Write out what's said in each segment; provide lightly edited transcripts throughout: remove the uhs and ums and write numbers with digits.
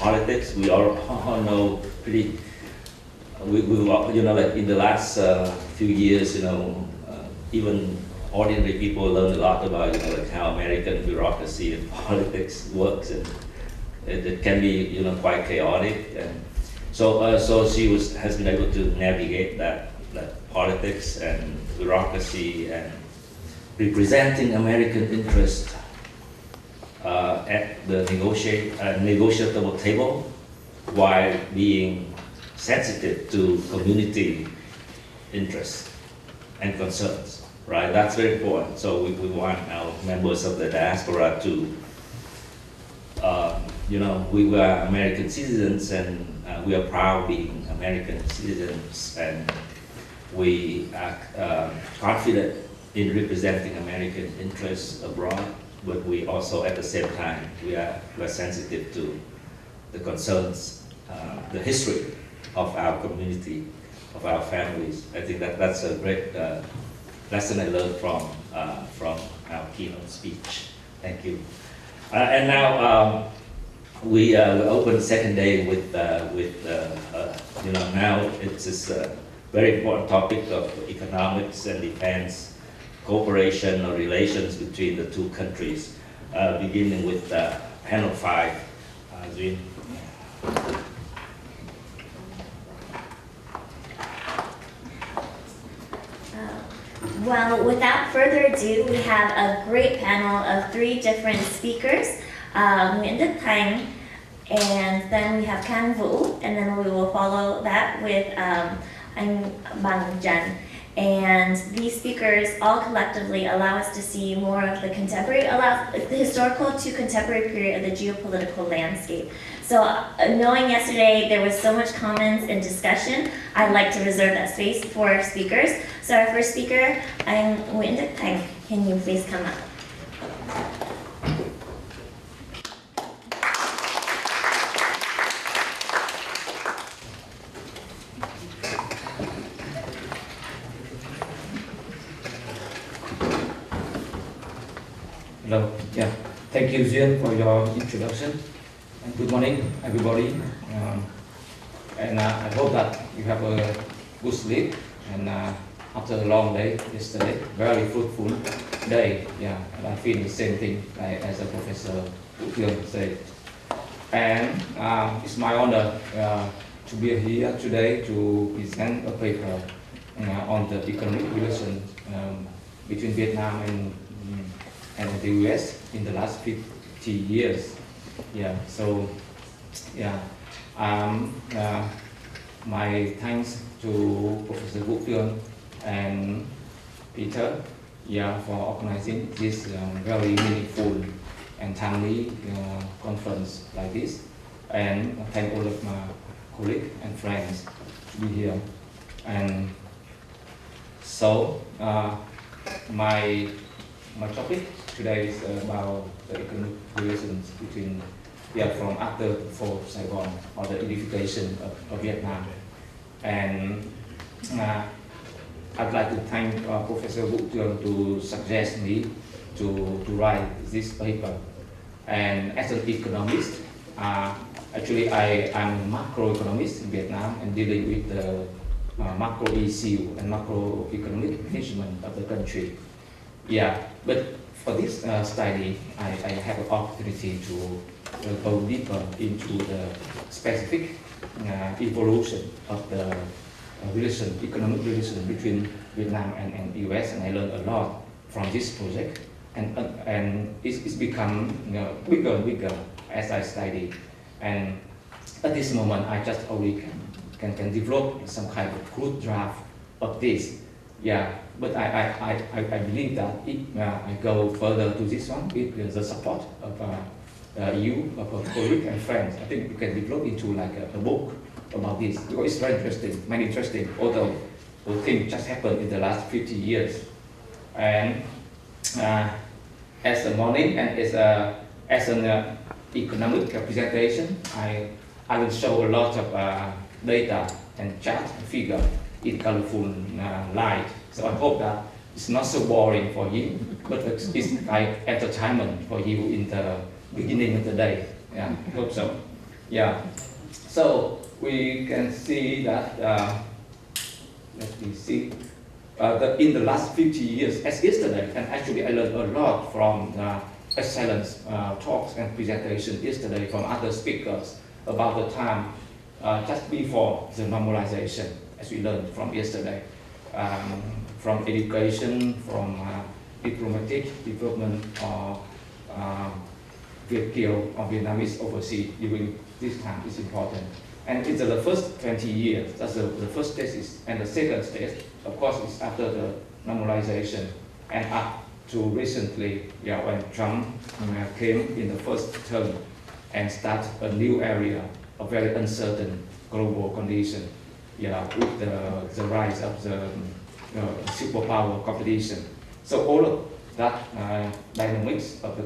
politics. We all know pretty. We you know, like in the last few years, you know, even ordinary people learn a lot about, you know, like how American bureaucracy and politics works, and it can be, you know, quite chaotic. And so she has been able to navigate that politics and bureaucracy and representing American interest at the negotiable table, while being sensitive to community interests and concerns, right? That's very important. So we want our members of the diaspora to, you know, we were American citizens, and we are proud being American citizens, and we are confident in representing American interests abroad, but we also, at the same time, we are sensitive to the concerns, the history of our community, of our families. I think that's a great lesson I learned from our keynote speech. Thank you. And now we open the second day with you know, now it's this very important topic of economics and defense cooperation or relations between the two countries, beginning with panel 5. Duyen. Well, without further ado, we have a great panel of 3 different speakers. Nguyễn Thanh, and then we have Khang Vũ, and then we will follow that with Anh Bằng Jan. And these speakers all collectively allow us to see more of the contemporary, the historical to contemporary period of the geopolitical landscape. So knowing yesterday there was so much comments and discussion, I'd like to reserve that space for our speakers. So our first speaker, I'm Nguyen. Can you please come up? Hello. Yeah. Thank you, Duyen, for your introduction. And good morning, everybody. And I hope that you have a good sleep. And after a long day yesterday, very fruitful day. Yeah. And I feel the same thing as the Professor Duyen said. And it's my honor to be here today to present a paper on the economic relations between Vietnam and the US in the last 50 years. Yeah, so yeah, my thanks to Professor Duyen and Peter, yeah, for organizing this very meaningful and timely conference like this, and thank all of my colleagues and friends to be here. And so my topic today is about the economic relations between, from after the fall of Saigon, or the unification of Vietnam. And I'd like to thank Professor Duyen to suggest me to write this paper. And as an economist, actually I'm a macroeconomist in Vietnam and dealing with the macro issue and macroeconomic management of the country. Yeah, but for this study, I have an opportunity to go deeper into the specific evolution of the economic relation between Vietnam and US, and I learned a lot from this project, and it's become bigger and bigger as I study. And at this moment, I just only can develop some kind of crude draft of this. Yeah, but I believe that if I go further to this one with the support of you, of a colleague and friends, I think we can develop into like a book about this, because it's very interesting, many interesting, although things just happened in the last 50 years. And as a morning and as an economic representation, I will show a lot of data and chart and figure in colorful light. So I hope that it's not so boring for you, but it's like entertainment for you in the beginning of the day. Yeah, I hope so. Yeah. So we can see that, let me see, in the last 50 years, as yesterday, and actually I learned a lot from excellent talks and presentations yesterday from other speakers about the time just before the normalization, as we learned from yesterday, from education, from diplomatic development, or Việt Kiều or Vietnamese overseas during this time is important. And it's the first 20 years, that's the first stage, and the second stage, of course, is after the normalization and up to recently, when Trump came in the first term and start a new area, a very uncertain global condition, with the rise of the superpower competition. So all of that dynamics of the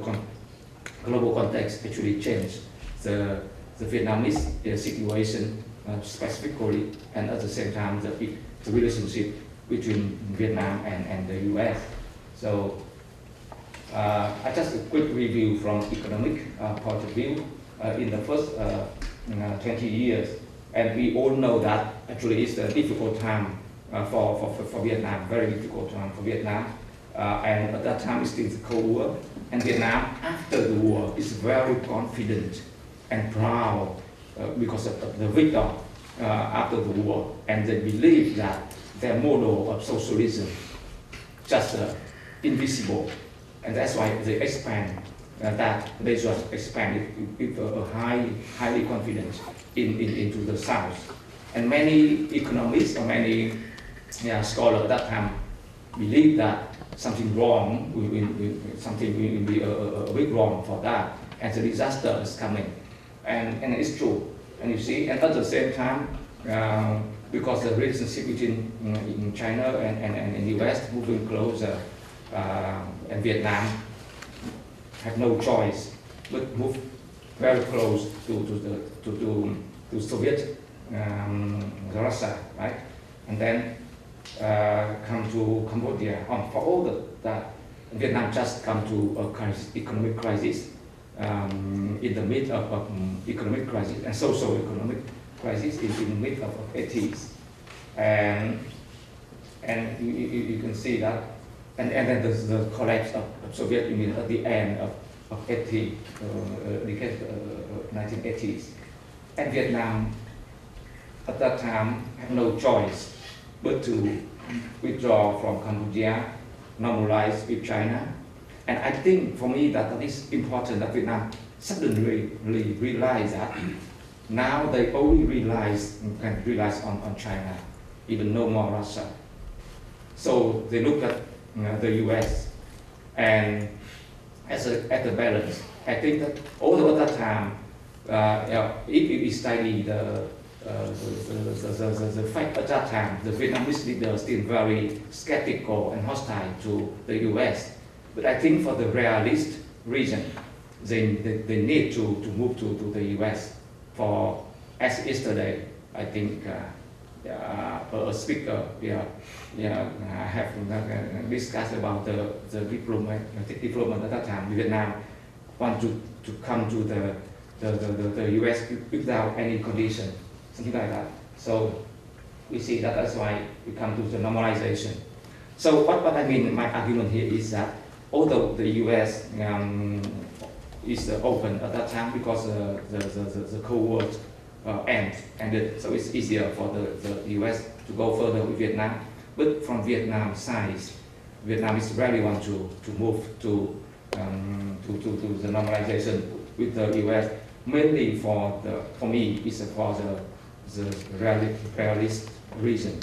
global context actually changed the Vietnamese situation specifically, and at the same time the relationship between Vietnam and the US. So I just a quick review from economic point of view in the first 20 years, and we all know that actually it's a difficult time for Vietnam, very difficult time for Vietnam, and at that time it's still the Cold War, and Vietnam after the war is very confident and proud because of the victory after the war, and they believe that their model of socialism just invisible, and that's why they expand that they just expand it with a highly confidence into the south. And many economists or many scholars at that time believe that something wrong, something will be a big wrong for that, and the disaster is coming. And it's true. And you see, and at the same time, because the relationship between in China and the US moving closer, and Vietnam have no choice but move very close to Soviet Russia, right? And then come to Cambodia. For all that, Vietnam just come to a economic crisis. In the mid of economic crisis and socio-economic crisis in the mid of 80s, and you can see that, and then the collapse of Soviet Union at the end of 1980s, and Vietnam at that time had no choice but to withdraw from Cambodia, normalize with China. And I think for me that it's important that Vietnam suddenly realize that now they only can realize on China, even no more Russia. So they look at the US, and as a balance, I think that although at that time, if you study the fact at that time, the Vietnamese leaders still very skeptical and hostile to the US. But I think for the realist reason, they need to move to the US. For as yesterday, I think a speaker have discussed about the diplomat at that time. Vietnam want to come to the US without any condition, something like that. So we see that's why we come to the normalization. So what I mean, my argument here is that although the US is open at that time because the Cold War ended, so it's easier for the US to go further with Vietnam. But from Vietnam side, Vietnamese really want to move to the normalization with the US, mainly for me is for the realist reason,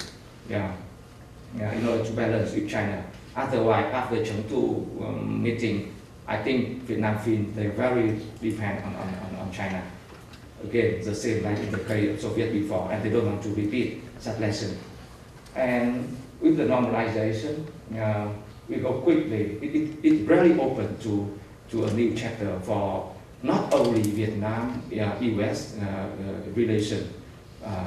in order to balance with China. Otherwise, after Chengdu meeting, I think Vietnam feel they very depend on China. Again, the same like in the case of Soviet before, and they don't want to repeat that lesson. And with the normalization, we go quickly. It really open to a new chapter for not only Vietnam, US relation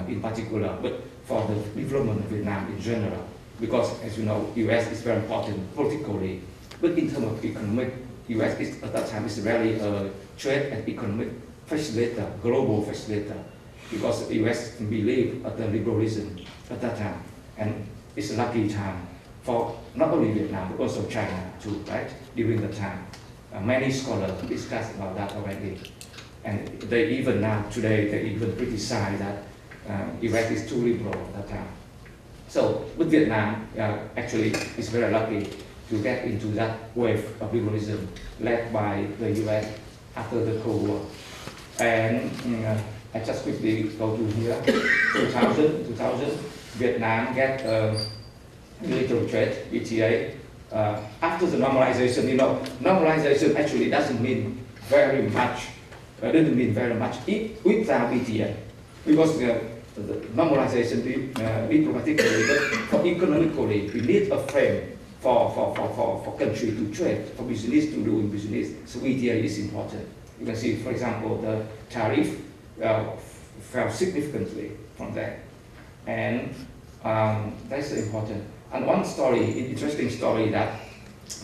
in particular, but for the development of Vietnam in general. Because, as you know, US is very important politically, but in terms of economic, US is, at that time is really a trade and economic facilitator, global facilitator, because the US believed at the liberalism at that time, and it's a lucky time for not only Vietnam but also China too, right? During the time, many scholars discuss about that already, and they even now today they even criticize that US is too liberal at that time. So, but Vietnam actually is very lucky to get into that wave of liberalism led by the US after the Cold War. And I just quickly go to here. 2000, Vietnam get bilateral trade, BTA. After the normalization, you know, normalization actually doesn't mean very much. Doesn't mean very much without BTA, because the normalization diplomatically, but for economically, we need a frame for country to trade, for business to do business. So BTA is important. You can see, for example, the tariff fell significantly from that, and that's important. And one story, interesting story, that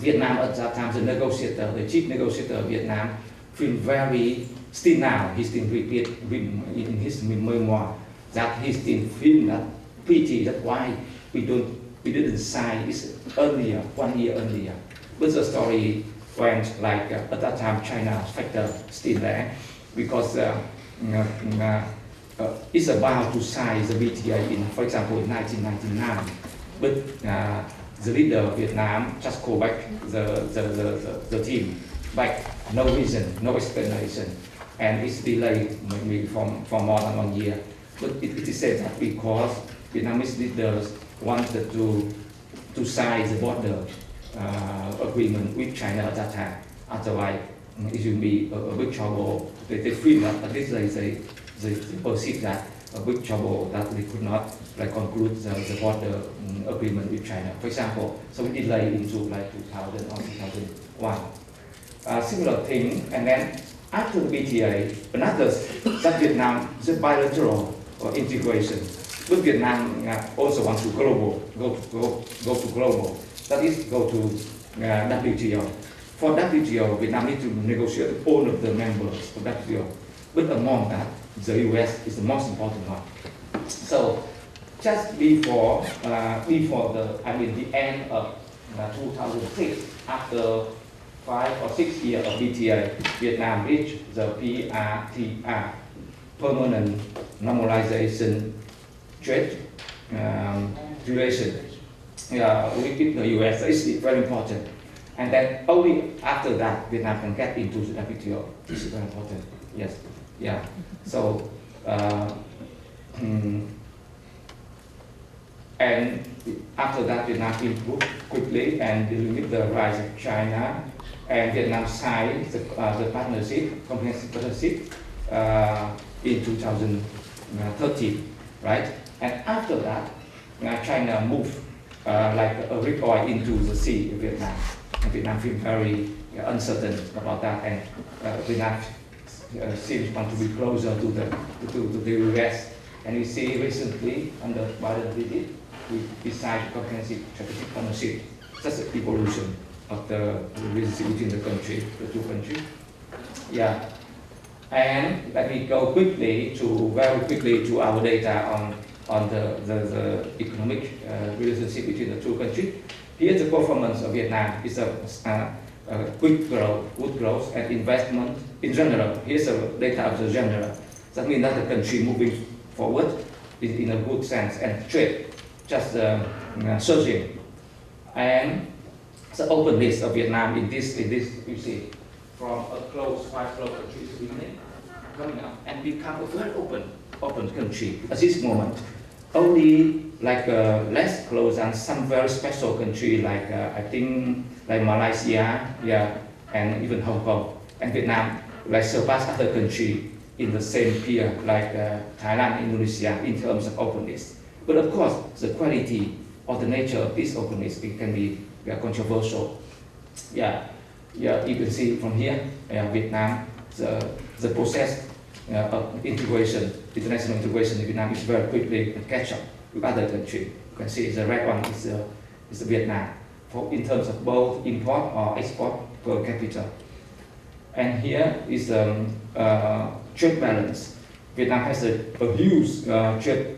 Vietnam at that time, the negotiator, the chief negotiator of Vietnam, feel very, still now, he still repeat in his memoir that he still feel that pity that why we didn't sign this earlier, 1 year earlier. But the story went like at that time China factor still there, because it's about to sign the BTA in, for example, in 1999. But the leader of Vietnam just called back the team back, no reason, no explanation, and it's delayed maybe for more than 1 year. But it is said that because Vietnamese leaders wanted to sign the border agreement with China at that time. Otherwise, it will be a big trouble. They feel that at least they perceive that a big trouble that they could not conclude the border agreement with China. For example, so we delayed into like 2000 or 2001. Similar thing, and then after the BTA, another that Vietnam, the bilateral integration. But Vietnam also wants to go to global. That is, go to WTO. For WTO, Vietnam needs to negotiate with all of the members of WTO. But among that, the US is the most important one. So just before the end of 2006, after 5 or 6 years of BTA, Vietnam reached the PRTR, Permanent Normalization Trade Relation, with the US. It's very important. And then only after that, Vietnam can get into the WTO. This is very important. Yes. Yeah. So, and after that, Vietnam improved quickly and dealing with the rise of China, and Vietnam signed the partnership, comprehensive partnership, in 2013, right? And after that, China moved like a recoil into the sea of Vietnam. And Vietnam feels very uncertain about that, and Vietnam seems want to be closer to the US. And we see recently under Biden visit, we signed comprehensive strategic partnership. That's the evolution of the relationship between the two countries. Yeah. And let me go very quickly to our data on the economic relationship between the two countries. Here the performance of Vietnam is a quick growth, good growth, and investment in general. Here's the data of the general. That means that the country moving forward in a good sense, and trade just surging. And the openness of Vietnam in this you see, from a quite close country to beginning, coming up and become a very open country at this moment. Only like less close than some very special country like I think like Malaysia, yeah, and even Hong Kong. And Vietnam like surpass other country in the same peer like Thailand, Indonesia in terms of openness. But of course, the quality or the nature of this openness, it can be controversial. Yeah, you can see from here, Vietnam, the process of integration, international integration in Vietnam is very quickly catch up with other countries. You can see the red one is Vietnam, in terms of both import or export per capita. And here is trade balance. Vietnam has a huge trade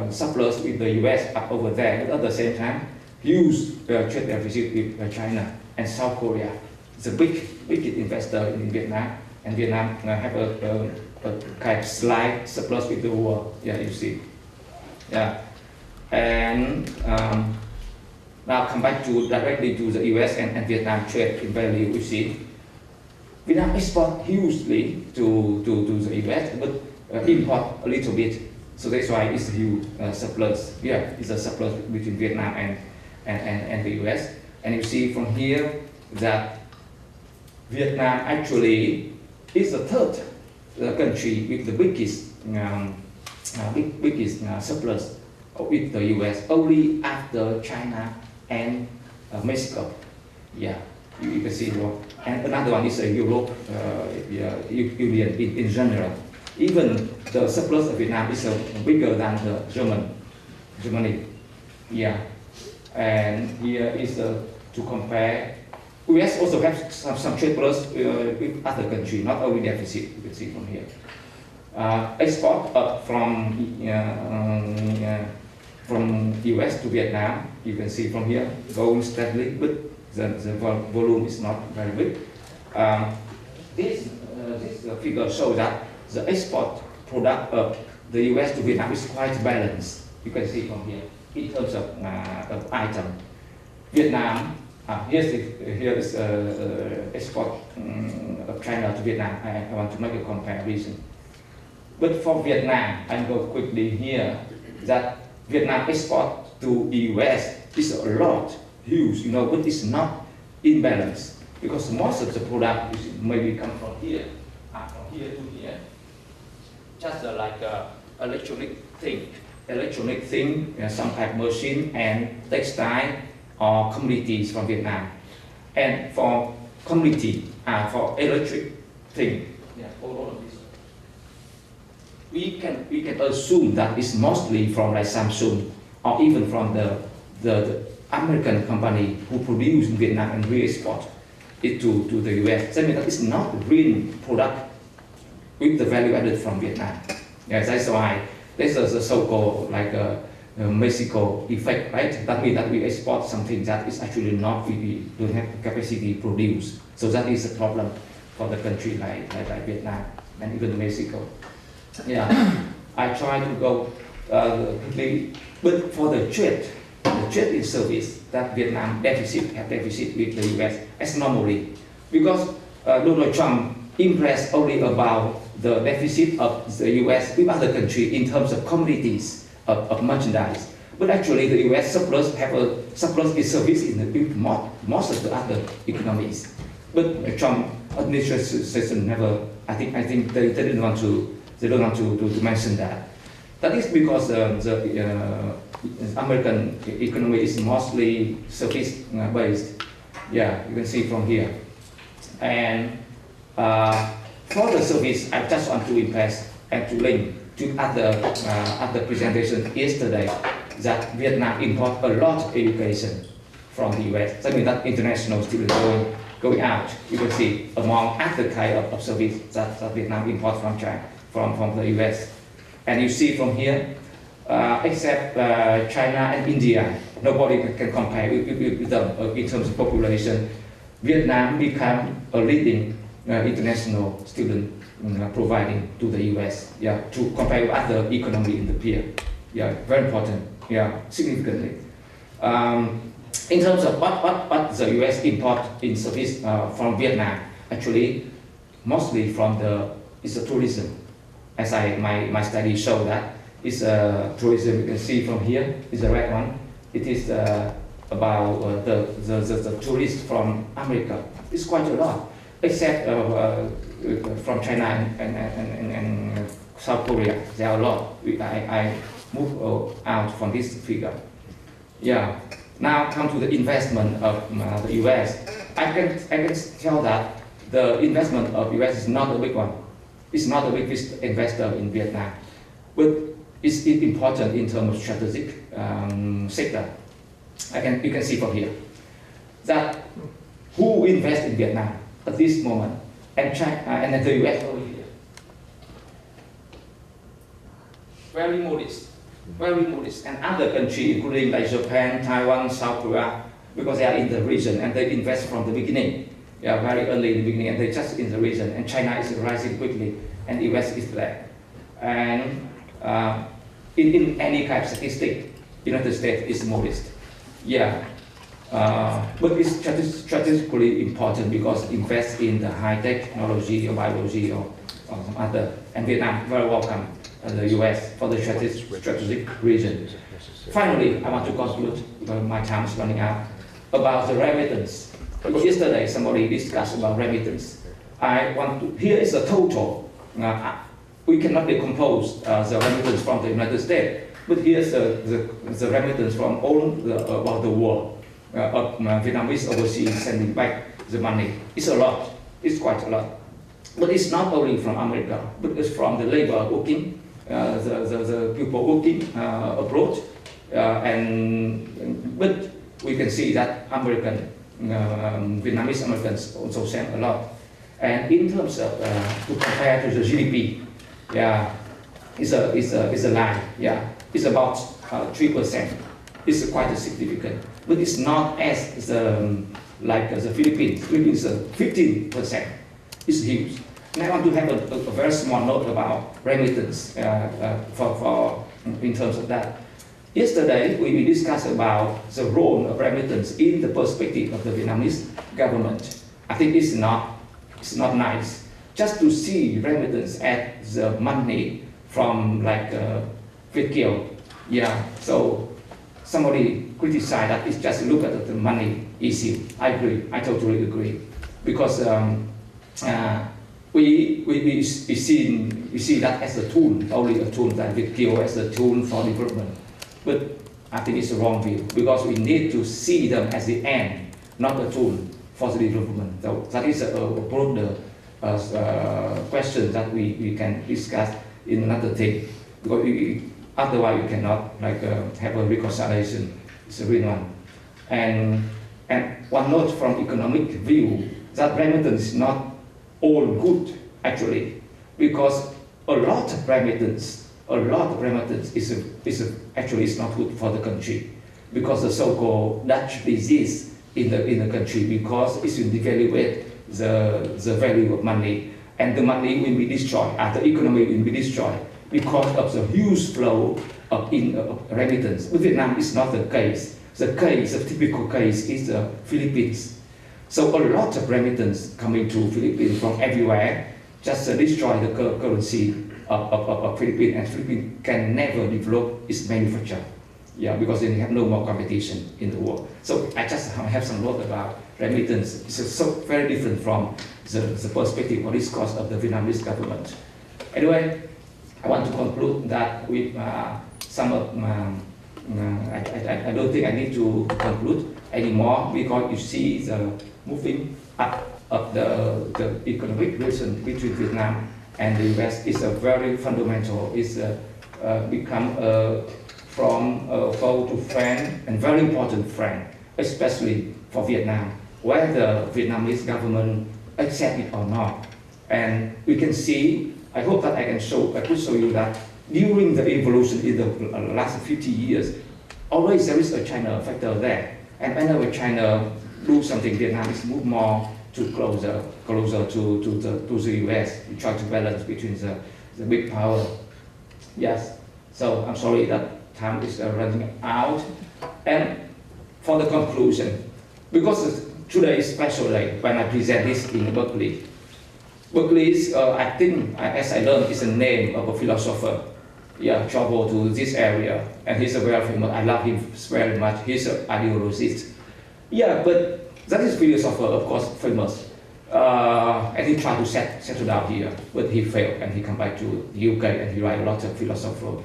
surplus with the US up over there, but at the same time, huge trade deficit with China and South Korea. It's a big investor in Vietnam, and Vietnam have a kind of slight surplus with the world. Yeah, you see. Yeah, and now come back to directly to the US and Vietnam trade in value. You see, Vietnam export hugely to the US, but import a little bit. So that's why it's a huge surplus. Yeah, it's a surplus between Vietnam and the US. And you see from here that Vietnam actually is the third country with the biggest surplus with the US, only after China and Mexico. Yeah, you can see one. And another one is Europe, Union in general. Even the surplus of Vietnam is bigger than the Germany. Yeah, and here is to compare. US also have some trade plus with other countries, not only deficit. You can see from here. Export up from US to Vietnam. You can see from here, going steadily, but the volume is not very big. This figure shows that the export product of the US to Vietnam is quite balanced. You can see from here in terms of item. Vietnam. Here is export of China to Vietnam. I want to make a comparison. But for Vietnam, I go quickly here that Vietnam export to the US is a lot, huge, you know, but it's not in balance because most of the product is maybe come from here to here. Just like electronic thing, some type of machine and textile or commodities from Vietnam. And for commodity, for electric thing, all of this. We can assume that it's mostly from like Samsung or even from the American company who produce in Vietnam and re-export it to the US. That means that it's not real product with the value added from Vietnam. Yes, that's why this is a so-called like Mexico effect, right? That means that we export something that is actually not, we don't have the capacity to produce. So that is a problem for the country like Vietnam and even Mexico. Yeah, I try to go quickly, but for the trade in service, that Vietnam have deficit with the US as normally, because Donald Trump impressed only about the deficit of the US with other countries in terms of commodities of merchandise. But actually the US surplus have a surplus in service in most of the other economies. But Trump administration never, I think they don't want to mention that. That is because the American economy is mostly service based. Yeah, you can see from here. And for the service, I just want to impress and to link to other presentation yesterday that Vietnam import a lot of education from the US. That means that international students going out. You can see among other kind of service that Vietnam import from China, from the US. And you see from here, except China and India, nobody can compare with them in terms of population. Vietnam become a leading international student providing to the US, yeah, to compare with other economy in the peer. Yeah, very important, yeah, significantly. In terms of what the US import in service from Vietnam, actually, mostly from it's the tourism. As my study show that, it's tourism, you can see from here, is the red one. It is about the tourists from America. It's quite a lot, except from China and South Korea. There are a lot. I move out from this figure. Yeah. Now come to the investment of the US. I can tell that the investment of US is not a big one. It's not a big investor in Vietnam, but it's important in terms of strategic sector. You can see from here that who invests in Vietnam at this moment. and China, and then the US over here. Very modest, and other countries, including like Japan, Taiwan, South Korea, because they are in the region and they invest from the beginning, very early in the beginning, and they just in the region. And China is rising quickly, and the US is there. And in any kind of statistic, United States is modest. But it's strategically important because invest in the high technology or biology or some other. And Vietnam very welcome the US for the strategic region. Finally, I want to conclude because my time is running out about the remittance. Because yesterday somebody discussed about remittance. Here is a total. We cannot decompose the remittance from the United States, but here's the remittance from all about the world. Vietnamese overseas sending back the money. It's a lot. It's quite a lot. But it's not only from America, but it's from the labor working, the people working abroad. But we can see that Vietnamese Americans also send a lot. And in terms of to compare to the GDP, it's a line. It's about 3%. It's quite significant, but it's not as like the Philippines. Philippines is 15%. It's huge. And I want to have a very small note about remittance in terms of that. Yesterday, we discussed about the role of remittance in the perspective of the Vietnamese government. I think it's not nice just to see remittance as the money from like Vietkill. So somebody criticized that it's just look at the money issue. I agree. I totally agree, because we see that as a tool, only a tool, that Vietkill as a tool for development. But I think it's a wrong view, because we need to see them as the end, not a tool for the development. So that is a broader question that we can discuss in another thing, because otherwise you cannot have a reconciliation. It's a real one. And one note from economic view, that remittance is not all good actually, because a lot of remittance is actually not good for the country, because the so-called Dutch disease in the country, because it will devaluate the value of money, and the money will be destroyed, the economy will be destroyed because of the huge flow of remittance. With Vietnam, it's not the case. The typical case is the Philippines. So a lot of remittance coming to Philippines from everywhere just destroy the currency of Philippines, and Philippines can never develop its manufacture. Because they have no more competition in the world. So I just have some note about remittance. It's so very different from the perspective or discourse of the Vietnamese government. Anyway, I want to conclude that with some of I don't think I need to conclude anymore, because you see the moving up of the economic relation between Vietnam and the US is a very fundamental. It's become from foe to friend, and very important friend, especially for Vietnam, whether Vietnamese government accept it or not. And we can see, I hope that I could show you that during the evolution in the last 50 years, always there is a China factor there. And whenever China do something, Vietnam is move more to closer to the US. We try to balance between the big power. Yes. So I'm sorry that time is running out. And for the conclusion, because today is special day when I present this in Berkeley. Berkeley is, I think, as I learned, is a name of a philosopher. Traveled to this area, and he's a very famous. I love him very much. He's an ideologist. But that is philosopher, of course, famous. And he tried to settle down here, but he failed, and he come back to the UK, and he write a lot of philosophical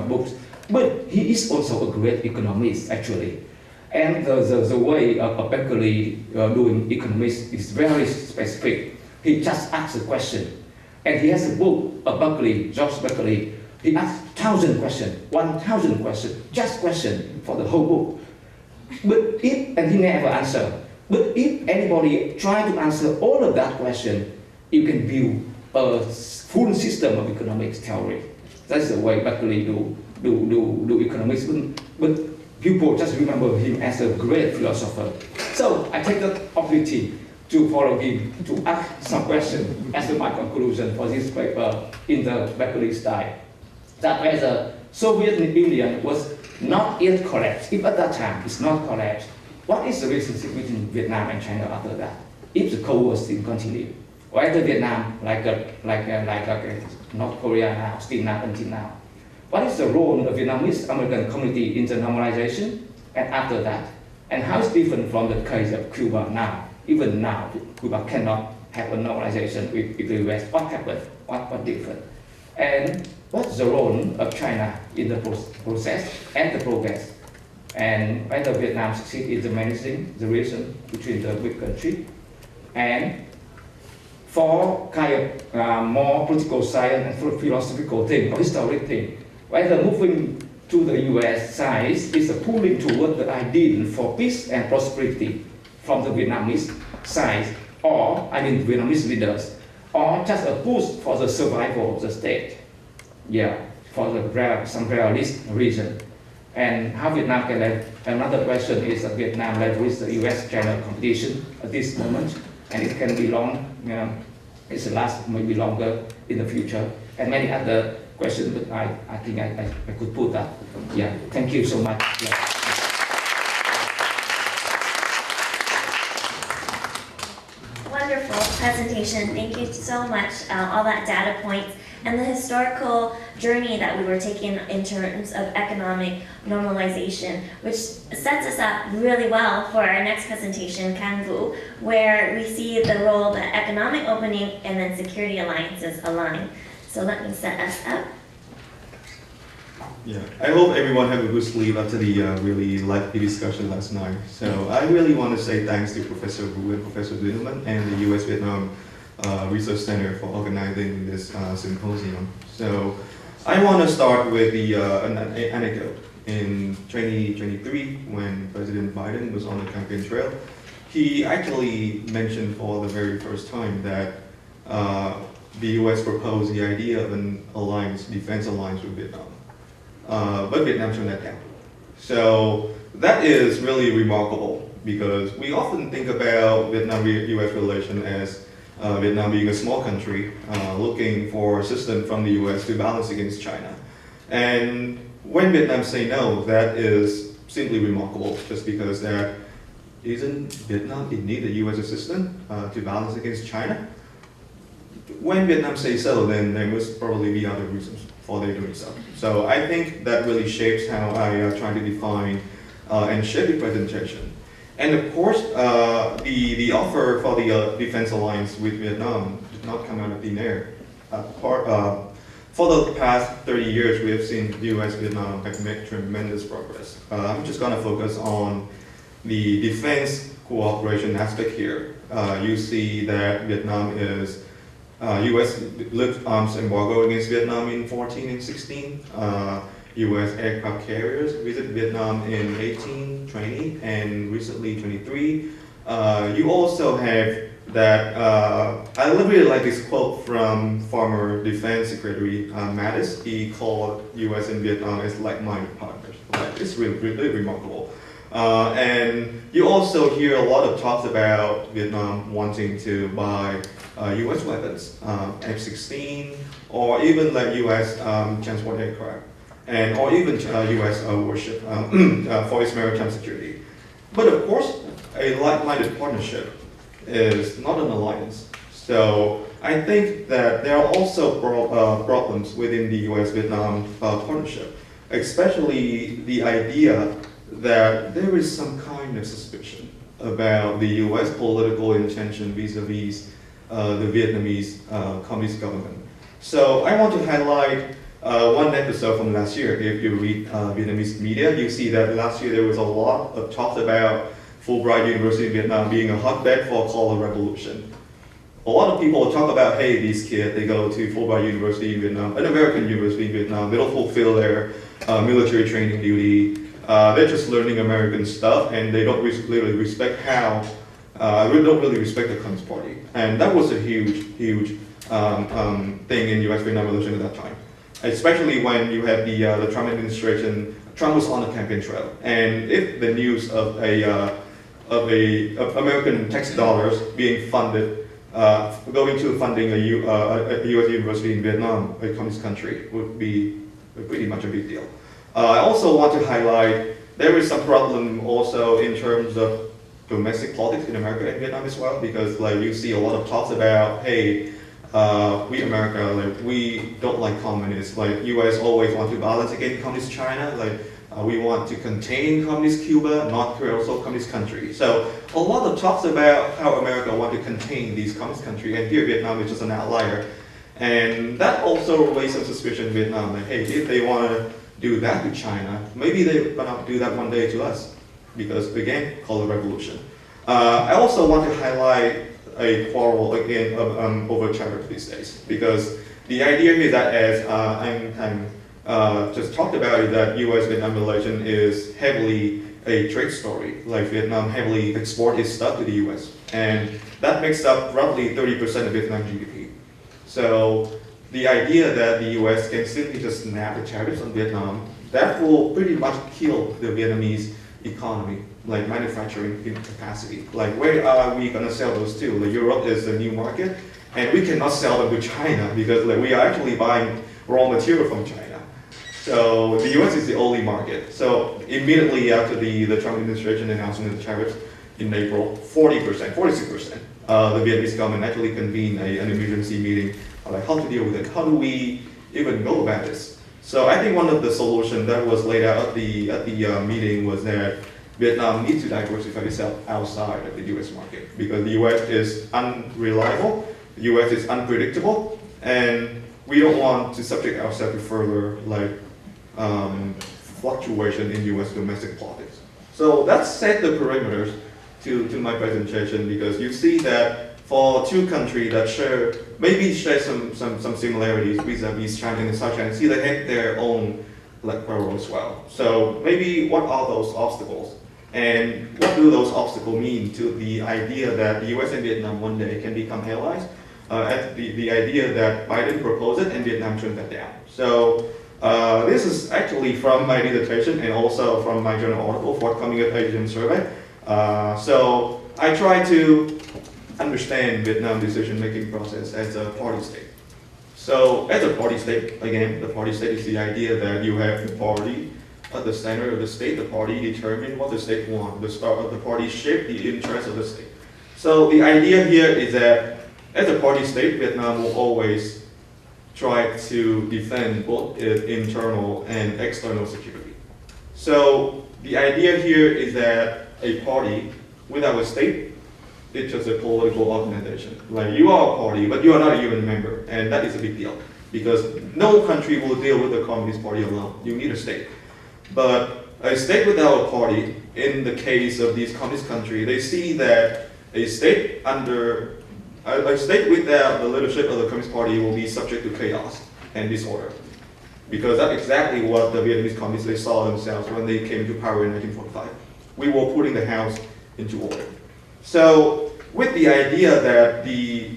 books. But he is also a great economist, actually. And the way of Berkeley doing economics is very specific. He just asks a question. And he has a book of Berkeley, George Berkeley. He asks 1,000 questions, 1,000 questions, just question for the whole book. And he never answer. But if anybody try to answer all of that question, you can build a full system of economics theory. That's the way Berkeley do economics. But people just remember him as a great philosopher. So I take the opportunity to follow him, to ask some questions as my conclusion for this paper in the Berkeley style. That whether Soviet Union was not yet collapsed, if at that time it's not collapsed, what is the relationship between Vietnam and China after that? If the Cold War still continue, whether Vietnam like North Korea now, still now until now, what is the role of the Vietnamese American community in the normalization and after that? And how is different from the case of Cuba now? Even now, Cuba cannot have a normalization with the US. What happened? What different? And what's the role of China in the process and the progress? And whether Vietnam succeeds in managing the relation between the big country. And for kind of more political science and philosophical thing or historic thing, whether moving to the US side is a pulling toward the ideal for peace and prosperity from the Vietnamese side, or Vietnamese leaders, or just a push for the survival of the state. Yeah, for some realist reason. And how Vietnam can leverage, another question is that Vietnam leverage the US-China competition at this moment, and it can be long, it's last maybe longer in the future, and many other questions, but I think I could put that. Yeah, thank you so much. Yeah. Wonderful presentation. Thank you so much. All that data points and the historical journey that we were taking in terms of economic normalization, which sets us up really well for our next presentation, Khang Vu, where we see the role that economic opening and then security alliances align. So let me set us up. Yeah, I hope everyone had a good sleep after the really lively discussion last night. So I really want to say thanks to Professor Wu and Professor Duyen and the US-Vietnam Research Center for organizing this symposium. So I want to start with an anecdote. In 2023, when President Biden was on the campaign trail, he actually mentioned for the very first time that the US proposed the idea of an alliance, defense alliance with Vietnam. But Vietnam turned that down. So that is really remarkable because we often think about Vietnam-US relation as Vietnam being a small country looking for assistance from the US to balance against China. And when Vietnam say no, that is simply remarkable just because that isn't Vietnam in need of US assistance to balance against China? When Vietnam say so, then there must probably be other reasons for their doing so. So I think that really shapes how I try to define and shape the presentation. And of course, the offer for the defense alliance with Vietnam did not come out of thin air. For the past 30 years, we have seen the US-Vietnam have made tremendous progress. I'm just going to focus on the defense cooperation aspect here. You see that Vietnam is US lift arms embargo against Vietnam in 14 and 16. US aircraft carriers visit Vietnam in 18, 20, and recently 23. You also have that, I really like this quote from former Defense Secretary Mattis. He called US and Vietnam as like-minded partners. It's really remarkable. And you also hear a lot of talks about Vietnam wanting to buy US weapons, F-16, or even like US transport aircraft, and or even US warship for its maritime security. But of course, a like-minded partnership is not an alliance. So I think that there are also problems within the US-Vietnam partnership, especially the idea that there is some kind of suspicion about the US political intention vis-a-vis the Vietnamese Communist government. So I want to highlight one episode from last year. If you read Vietnamese media, you see that last year there was a lot of talk about Fulbright University in Vietnam being a hotbed for a color revolution. A lot of people talk about, hey, these kids, they go to Fulbright University in Vietnam, an American university in Vietnam, they don't fulfill their military training duty. They're just learning American stuff and they don't really respect how we don't really respect the Communist Party. And that was a huge thing in US-Vietnam relations at that time. Especially when you had the Trump administration. Trump was on the campaign trail, and if the news of American tax dollars being funded, going to funding a U.S. university in Vietnam, a communist country, would be pretty much a big deal. I also want to highlight there is some problem also in terms of domestic politics in America and Vietnam as well, because like you see a lot of talks about, hey, we America, like we don't like communists. Like U.S. always want to balance against communist China. Like we want to contain communist Cuba, North Korea also communist country. So a lot of talks about how America want to contain these communist countries, and here Vietnam is just an outlier. And that also raised some suspicion in Vietnam. Like, hey, if they want to do that to China, maybe they're gonna do that one day to us, because again, call it revolution. I also want to highlight a quarrel again over tariff these days, because the idea is that, as I'm just talked about, it that U.S.-Vietnam relation is heavily a trade story. Like Vietnam heavily exports its stuff to the U.S. and that makes up roughly 30% of Vietnam GDP. So the idea that the U.S. can simply just snap the tariffs on Vietnam, that will pretty much kill the Vietnamese economy, like manufacturing capacity. Like where are we gonna sell those to? Like Europe is a new market, and we cannot sell them to China because like we are actually buying raw material from China. So the U.S. is the only market. So immediately after the Trump administration announcement of the tariffs in April, 46%, the Vietnamese government actually convened an emergency meeting on like how to deal with it. How do we even go about this? So I think one of the solutions that was laid out at the meeting was that Vietnam needs to diversify itself outside of the U.S. market, because the U.S. is unreliable, the U.S. is unpredictable, and we don't want to subject ourselves to further like fluctuation in U.S. domestic politics. So that set the perimeters to my presentation, because you see that for two countries that share some similarities vis-a-vis China and South China, see they have their own like quarrel as well. So maybe what are those obstacles? And what do those obstacles mean to the idea that the US and Vietnam one day can become allies? The idea that Biden proposed it and Vietnam turned that down. So this is actually from my dissertation and also from my journal article, Forthcoming of Asian Survey. So I try to understand Vietnam decision-making process as a party state. So as a party state, again, the party state is the idea that you have the party at the center of the state. The party determine what the state wants. The start of the party shape the interests of the state. So the idea here is that as a party state, Vietnam will always try to defend both its internal and external security. So the idea here is that a party without a state, it's just a political organization. Like you are a party, but you are not a UN member, and that is a big deal, because no country will deal with the Communist Party alone. You need a state. But a state without a party, in the case of these communist countries, they see that a state without the leadership of the Communist Party will be subject to chaos and disorder. Because that's exactly what the Vietnamese communists, they saw themselves when they came to power in 1945. We were putting the house into order. So with the idea that the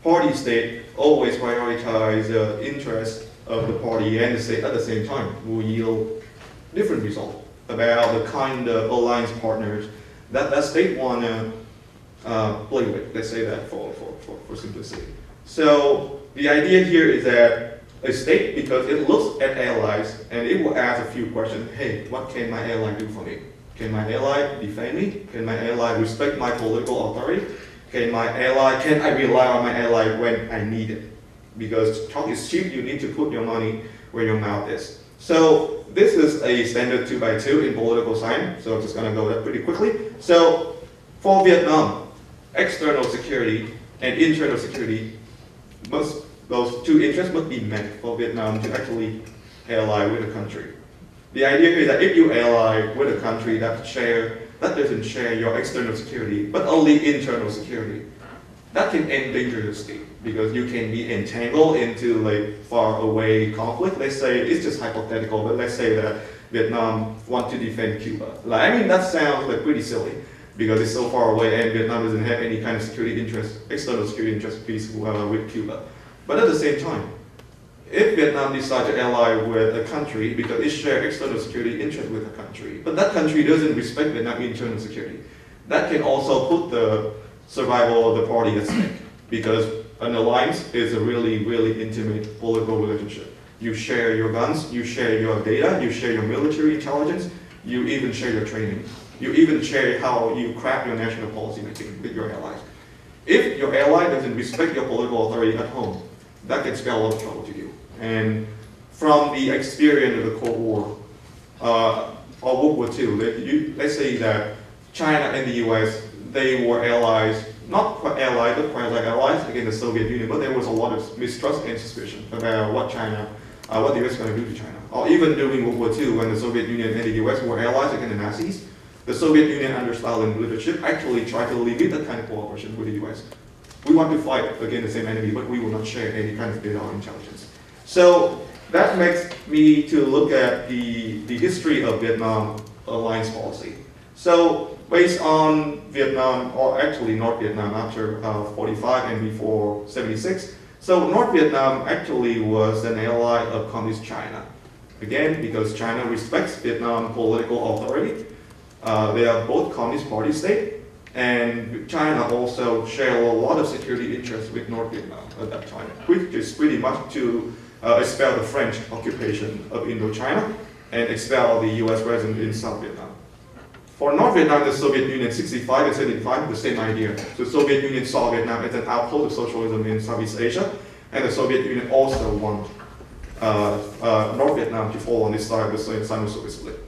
party state always prioritize the interests of the party and the state at the same time will yield different results about the kind of alliance partners that state want to play with. Let's say that for simplicity. So the idea here is that a state, because it looks at allies and it will ask a few questions. Hey, what can my ally do for me? Can my ally defend me? Can my ally respect my political authority? Can I rely on my ally when I need it? Because talk is cheap, you need to put your money where your mouth is. So this is a standard 2x2 in political science, so I'm just gonna go that pretty quickly. So for Vietnam, external security and internal security, those two interests must be met for Vietnam to actually ally with a country. The idea is that if you ally with a country that doesn't share your external security, but only internal security, that can endanger the state, because you can be entangled into like far away conflict. Let's say, it's just hypothetical, but let's say that Vietnam want to defend Cuba. Like, I mean, that sounds like pretty silly. because it's so far away and Vietnam doesn't have any kind of security interest, external security interest piece with Cuba. But at the same time, if Vietnam decides to ally with a country because it shares external security interest with a country, but that country doesn't respect Vietnam's internal security, that can also put the survival of the party at stake, because an alliance is a really, really intimate political relationship. You share your guns, you share your data, you share your military intelligence, you even share your training. You even share how you craft your national policy making with your allies. If your ally doesn't respect your political authority at home, that can spell a lot of trouble to you. And from the experience of the Cold War, or World War II, let's say that China and the US, they were allies, not quite allies, but quasi-allies against the Soviet Union, but there was a lot of mistrust and suspicion about what the US is going to do to China. Or even during World War II, when the Soviet Union and the US were allies against the Nazis, the Soviet Union under Stalin leadership actually tried to limit that kind of cooperation with the US. We want to fight against the same enemy, but we will not share any kind of data or intelligence. So that makes me to look at the history of Vietnam alliance policy. So based on Vietnam, or actually North Vietnam after 45 and before 76, so North Vietnam actually was an ally of Communist China. Again, because China respects Vietnam political authority. They are both Communist Party state, and China also shared a lot of security interests with North Vietnam at that time, which is pretty much to expel the French occupation of Indochina and expel the US presence in South Vietnam. For North Vietnam, the Soviet Union, 65 and 75, the same idea. The Soviet Union saw Vietnam as an outpost of socialism in Southeast Asia, and the Soviet Union also want North Vietnam to fall on this side of the Sino-Soviet split.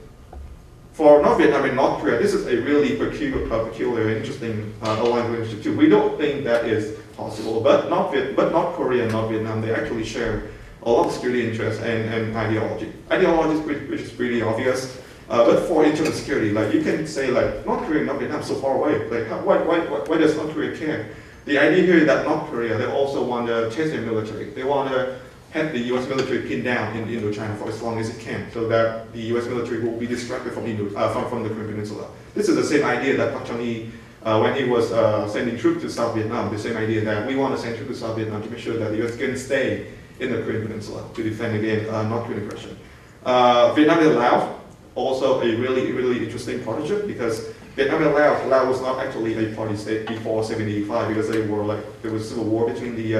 For North Vietnam and North Korea, this is a really peculiar, interesting alliance relationship too. We don't think that is possible, but North Korea and North Vietnam, they actually share a lot of security interests and ideology. Ideology which is pretty obvious, but for internal security, like you can say like North Korea and North Vietnam so far away, like why does North Korea care? The idea here is that North Korea, they also want to test their military. They want to have the US military pinned down in Indochina for as long as it can, so that the US military will be distracted from the Korean Peninsula. This is the same idea that Park Chung-hee, when he was sending troops to South Vietnam, the same idea that we want to send troops to South Vietnam to make sure that the US can stay in the Korean Peninsula to defend against North Korean aggression. Vietnam and Laos, also a really, really interesting partnership, because Vietnam and Laos was not actually a party state before 1975, because they were there was a civil war between the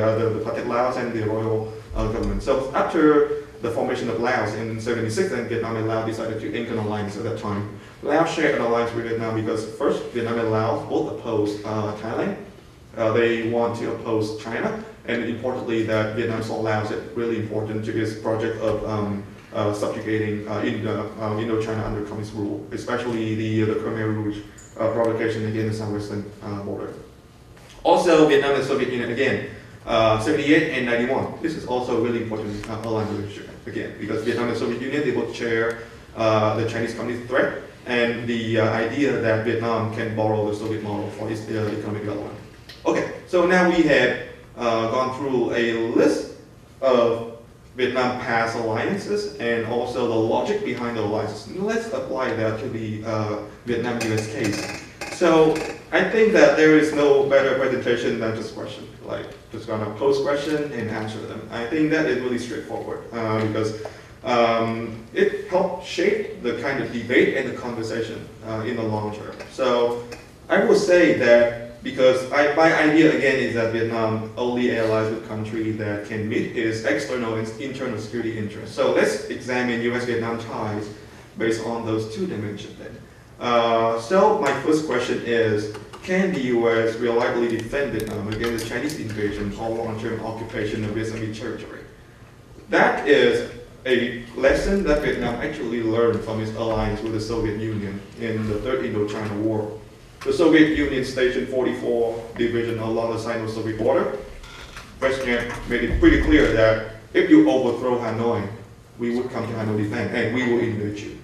Pathet Laos and the royal government. So after the formation of Laos in 1976, and Vietnam and Laos decided to ink an alliance at that time. Laos shared an alliance with Vietnam because first, Vietnam and Laos both oppose Thailand. They want to oppose China, and importantly that Vietnam saw Laos as really important to its project of subjugating Indochina under communist rule, especially the Khmer Rouge provocation against the southwestern border. Also, Vietnam and Soviet Union again, 78 and 91. This is also a really important alliance relationship again, because Vietnam and Soviet Union, they both share the Chinese communist threat and the idea that Vietnam can borrow the Soviet model for its economic development. Okay, so now we have gone through a list of Vietnam past alliances and also the logic behind the alliances. Let's apply that to the Vietnam-US case. So I think that there is no better presentation than just question, like just gonna pose question and answer them. I think that is really straightforward because it helps shape the kind of debate and the conversation in the long term. So I will say that because my idea again is that Vietnam only allies with countries that can meet its external and internal security interests. So let's examine US-Vietnam ties based on those two dimensions then. So my first question is, can the US reliably defend Vietnam against the Chinese invasion or long-term occupation of Vietnamese territory? That is a lesson that Vietnam actually learned from its alliance with the Soviet Union in the Third Indochina War. The Soviet Union stationed 44 divisions along the Sino-Soviet border. Brezhnev made it pretty clear that if you overthrow Hanoi, we would come to Hanoi defend and we will invade you.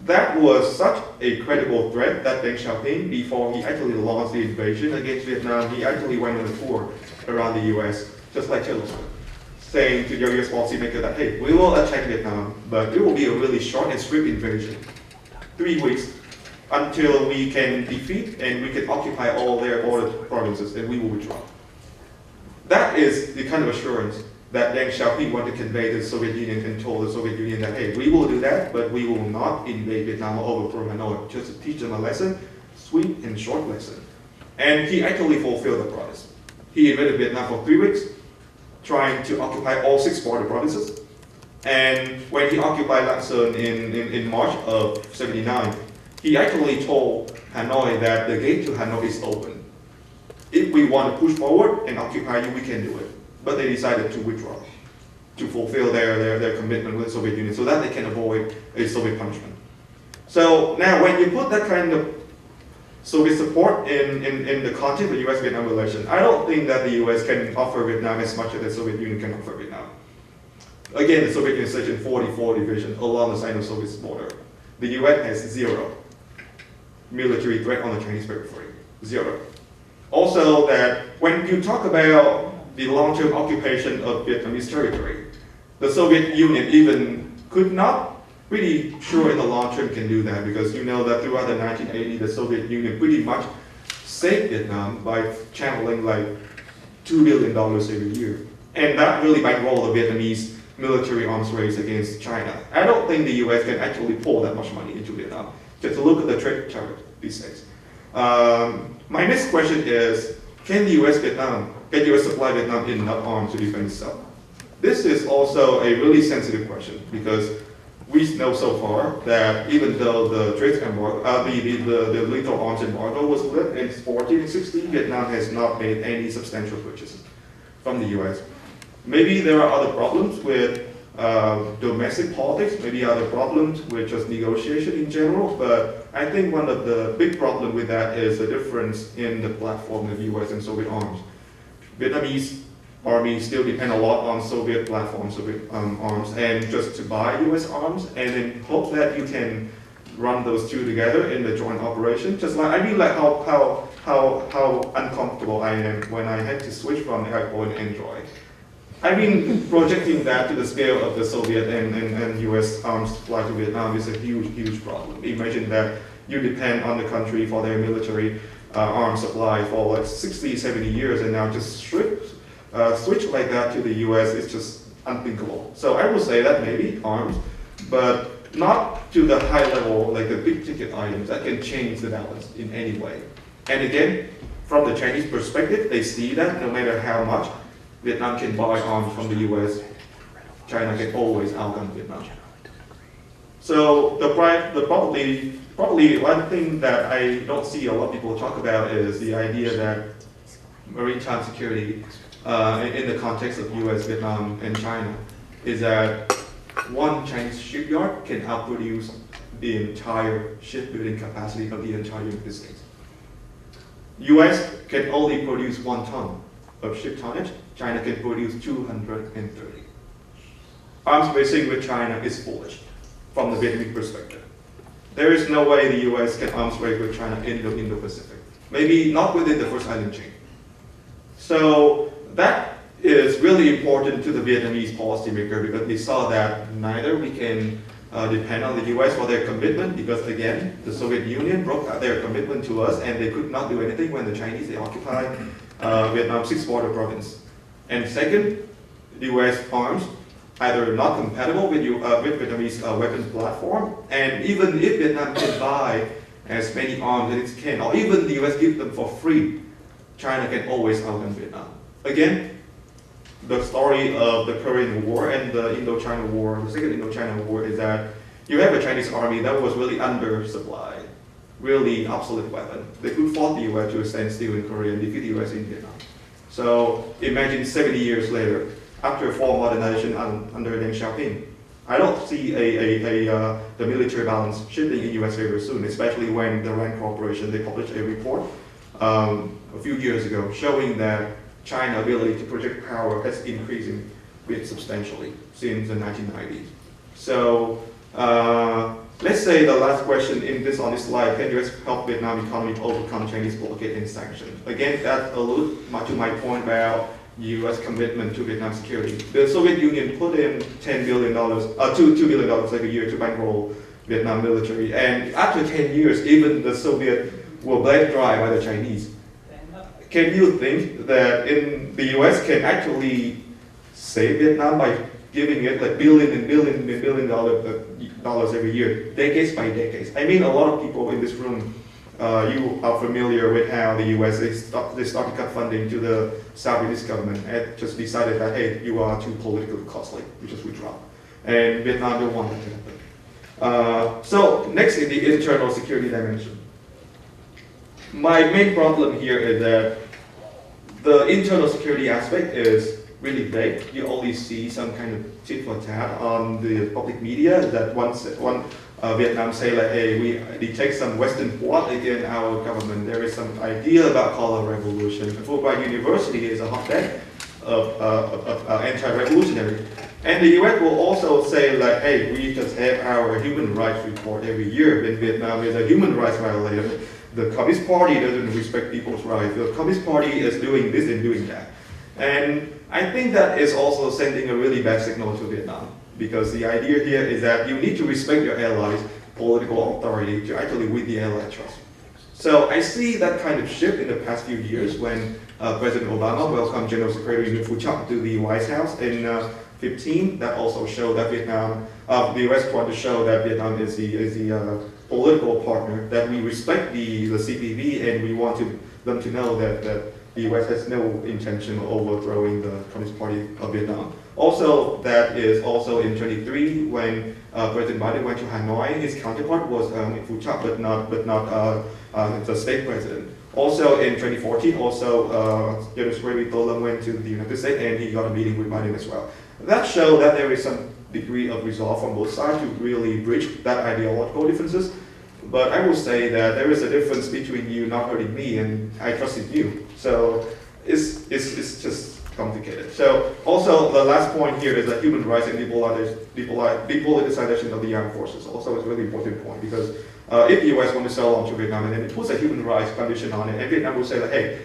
That was such a credible threat that Deng Xiaoping, before he actually launched the invasion against Vietnam, he actually went on a tour around the US, just like Taylor Swift, saying to the US policymaker that, hey, we will attack Vietnam, but it will be a really short and swift invasion. 3 weeks, until we can defeat and we can occupy all their border provinces, and we will withdraw. That is the kind of assurance that Deng Xiaoping wanted to convey to the Soviet Union and told the Soviet Union that, hey, we will do that, but we will not invade Vietnam or overthrow Hanoi, just to teach them a lesson, sweet and short lesson. And he actually fulfilled the promise. He invaded Vietnam for 3 weeks, trying to occupy all 6 border provinces. And when he occupied Lạng Sơn in March of '79, he actually told Hanoi that the gate to Hanoi is open. If we want to push forward and occupy you, we can do it. But they decided to withdraw, to fulfill their commitment with the Soviet Union so that they can avoid a Soviet punishment. So now when you put that kind of Soviet support in the context of the US-Vietnam relation, I don't think that the US can offer Vietnam as much as the Soviet Union can offer Vietnam. Again, the Soviet Union is in 44 division along the Sino-Soviet border. The US has 0 military threat on the Chinese periphery, 0. Also that when you talk about the long-term occupation of Vietnamese territory, the Soviet Union even could not really sure in the long term can do that, because you know that throughout the 1980s, the Soviet Union pretty much saved Vietnam by channeling like $2 billion every year. And that really bankrolled the Vietnamese military arms race against China. I don't think the US can actually pour that much money into Vietnam. Just look at the trade chart these days. My next question is, can the US supply Vietnam enough arms to defend itself? This is also a really sensitive question, because we know so far that even though the trade embargo, the lethal arms embargo was lifted in 14 and 16, Vietnam has not made any substantial purchases from the US. Maybe there are other problems with domestic politics, maybe other problems with just negotiation in general, but I think one of the big problems with that is the difference in the platform of US and Soviet arms. Vietnamese army still depend a lot on Soviet platforms, Soviet arms, and just to buy US arms, and then hope that you can run those two together in the joint operation. Just like, I mean, like how uncomfortable I am when I had to switch from iPhone and Android. I mean, projecting that to the scale of the Soviet and US arms supply to Vietnam is a huge problem. Imagine that you depend on the country for their military arms supply for like 60, 70 years, and now just switch like that to the US is just unthinkable. So I would say that maybe arms, but not to the high level, like the big ticket items that can change the balance in any way. And again, from the Chinese perspective, they see that no matter how much Vietnam can buy arms from the US, China can always outgun Vietnam. So probably one thing that I don't see a lot of people talk about is the idea that maritime security in the context of US, Vietnam, and China is that one Chinese shipyard can outproduce the entire shipbuilding capacity of the entire United States. US can only produce 1 ton of ship tonnage, China can produce 230. Arms racing with China is foolish from the Vietnamese perspective. There is no way the US can arms race with China in the Indo-Pacific. Maybe not within the first island chain. So that is really important to the Vietnamese policymaker, because they saw that neither we can depend on the US for their commitment, because again, the Soviet Union broke out their commitment to us and they could not do anything when the Chinese, they occupied Vietnam's 6th border province. And second, the US arms either not compatible with Vietnamese weapons platform, and even if Vietnam can buy as many arms as it can, or even the US give them for free, China can always outgun Vietnam. Again, the story of the Korean War and the Indo-China War, the Second Indo-China War, is that you have a Chinese army that was really undersupplied, really obsolete weapon. They could fight the US to a standstill in Korea and defeat the US in Vietnam. So imagine 70 years later, after full modernization under Deng Xiaoping, I don't see the military balance shifting in US favor soon, especially when the RAND Corporation, they published a report a few years ago showing that China's ability to project power has increasing substantially since the 1990s. So let's say the last question on this slide, can US help Vietnam economy to overcome Chinese blockade and sanctions? Again, that alludes to my point about US commitment to Vietnam security. The Soviet Union put in $2 billion like a year to bankroll Vietnam military. And after 10 years, even the Soviet were bled dry by the Chinese. Can you think that in the US can actually save Vietnam by giving it like billion and billion dollars every year, decades by decades? I mean, a lot of people in this room, you are familiar with how the US, they started to cut funding to the South government and just decided that, hey, you are too politically costly, we just withdraw. And Vietnam don't want that to happen. So next is the internal security dimension. My main problem here is that the internal security aspect is really vague. You only see some kind of tit for tat on the public media that one Vietnam say like, hey, we detect some Western plot against our government. There is some idea about color revolution. Fulbright University is a hotbed of anti-revolutionary. And the US will also say like, hey, we just have our human rights report every year. In Vietnam is a human rights violation. The Communist Party doesn't respect people's rights. The Communist Party is doing this and doing that. And I think that is also sending a really bad signal to Vietnam, because the idea here is that you need to respect your allies' political authority to actually win the ally trust. So I see that kind of shift in the past few years when President Obama welcomed General Secretary Nguyen to the White House in 2015. That also showed that Vietnam, the US wanted to show that Vietnam is the political partner, that we respect the CPV, and we want them to know that the US has no intention of overthrowing the Communist Party of Vietnam. Also, that is also in 2023 when President Biden went to Hanoi. His counterpart was Phu Chak, but not the state president. Also in 2014, General Secretary To Lam went to the United States and he got a meeting with Biden as well. That showed that there is some degree of resolve from both sides to really bridge that ideological differences. But I will say that there is a difference between you not hurting me and I trusted you. So it's just complicated. So also the last point here is that human rights and depoliticization of the armed forces also is a really important point, because if the US want to sell arms to Vietnam and then it puts a human rights condition on it, and Vietnam will say that, hey,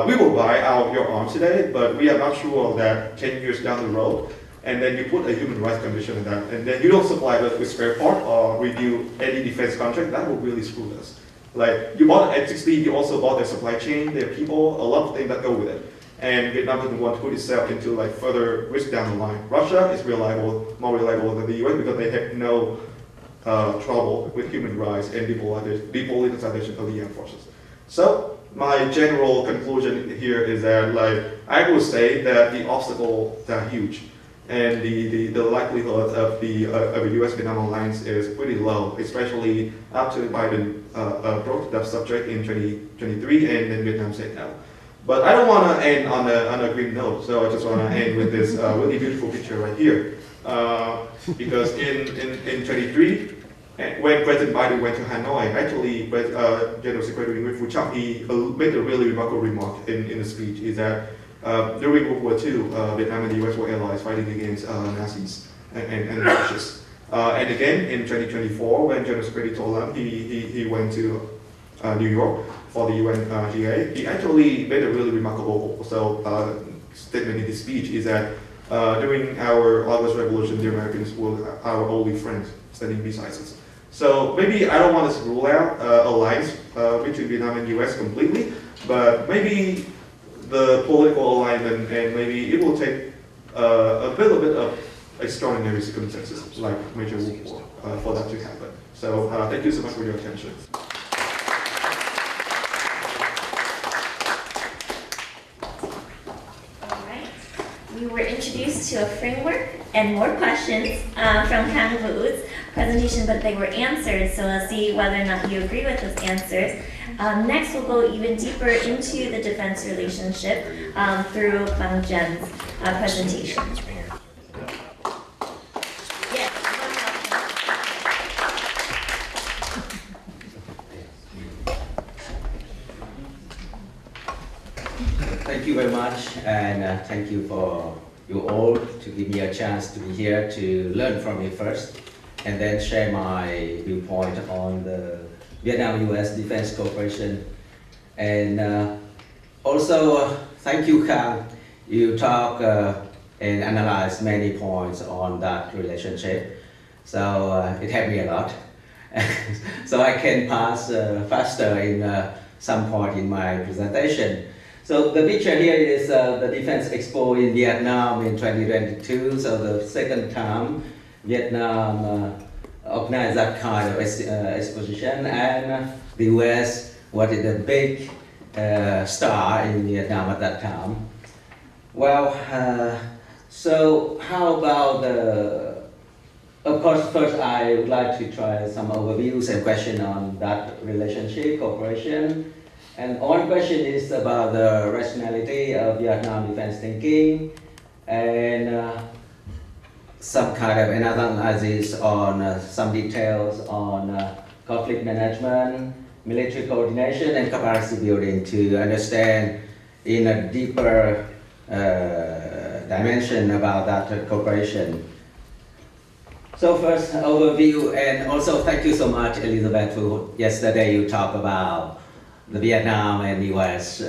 we will buy out your arms today, but we are not sure that 10 years down the road, and then you put a human rights condition on that, and then you don't supply us with spare part or review any defense contract, that will really screw us. Like, you bought F-16, you also bought their supply chain, their people, a lot of things that go with it. And Vietnam doesn't want to put itself into like further risk down the line. Russia is more reliable than the US because they have no trouble with human rights and depoliticization of the armed forces. So my general conclusion here is that, like, I will say that the obstacles are huge, and the likelihood of a US-Vietnam alliance is pretty low, especially after Biden broke that subject in 2023, and then Vietnam said no. But I don't want to end on a green note, so I just want to end with this really beautiful picture right here, because in 23. When President Biden went to Hanoi, actually, General Secretary Nguyen he made a really remarkable remark in the speech, is that during World War II, Vietnam and the US were allies fighting against Nazis and fascists. And again, in 2024, when General Secretary To Lam, he went to New York for the UNGA, he actually made a really remarkable statement in his speech, is that during our August Revolution, the Americans were our only friends standing beside us. So maybe I don't want to rule out alliance between Vietnam and US completely, but maybe the political alignment, and maybe it will take a little bit of extraordinary circumstances like major world war for that to happen. So thank you so much for your attention. We were introduced to a framework and more questions from Khang Vu's presentation, but they were answered, so we'll see whether or not you agree with those answers. Next, we'll go even deeper into the defense relationship through Bang Jen's presentation. Thank you very much, and thank you for you all to give me a chance to be here to learn from you first, and then share my viewpoint on the Vietnam-US Defense Cooperation. And also, thank you, Khang. You talk and analyze many points on that relationship, so it helped me a lot. so I can pass faster in some point in my presentation. So the picture here is the Defense Expo in Vietnam in 2022. So the second time Vietnam organized that kind of exposition, and the US was the big star in Vietnam at that time. Well, so how about the, of course, first I would like to try some overviews and question on that relationship, cooperation. And one question is about the rationality of Vietnam defense thinking, and some kind of analysis on some details on conflict management, military coordination, and capacity building to understand in a deeper dimension about that cooperation. So first overview, and also thank you so much, Elizabeth, for yesterday you talked about the Vietnam and US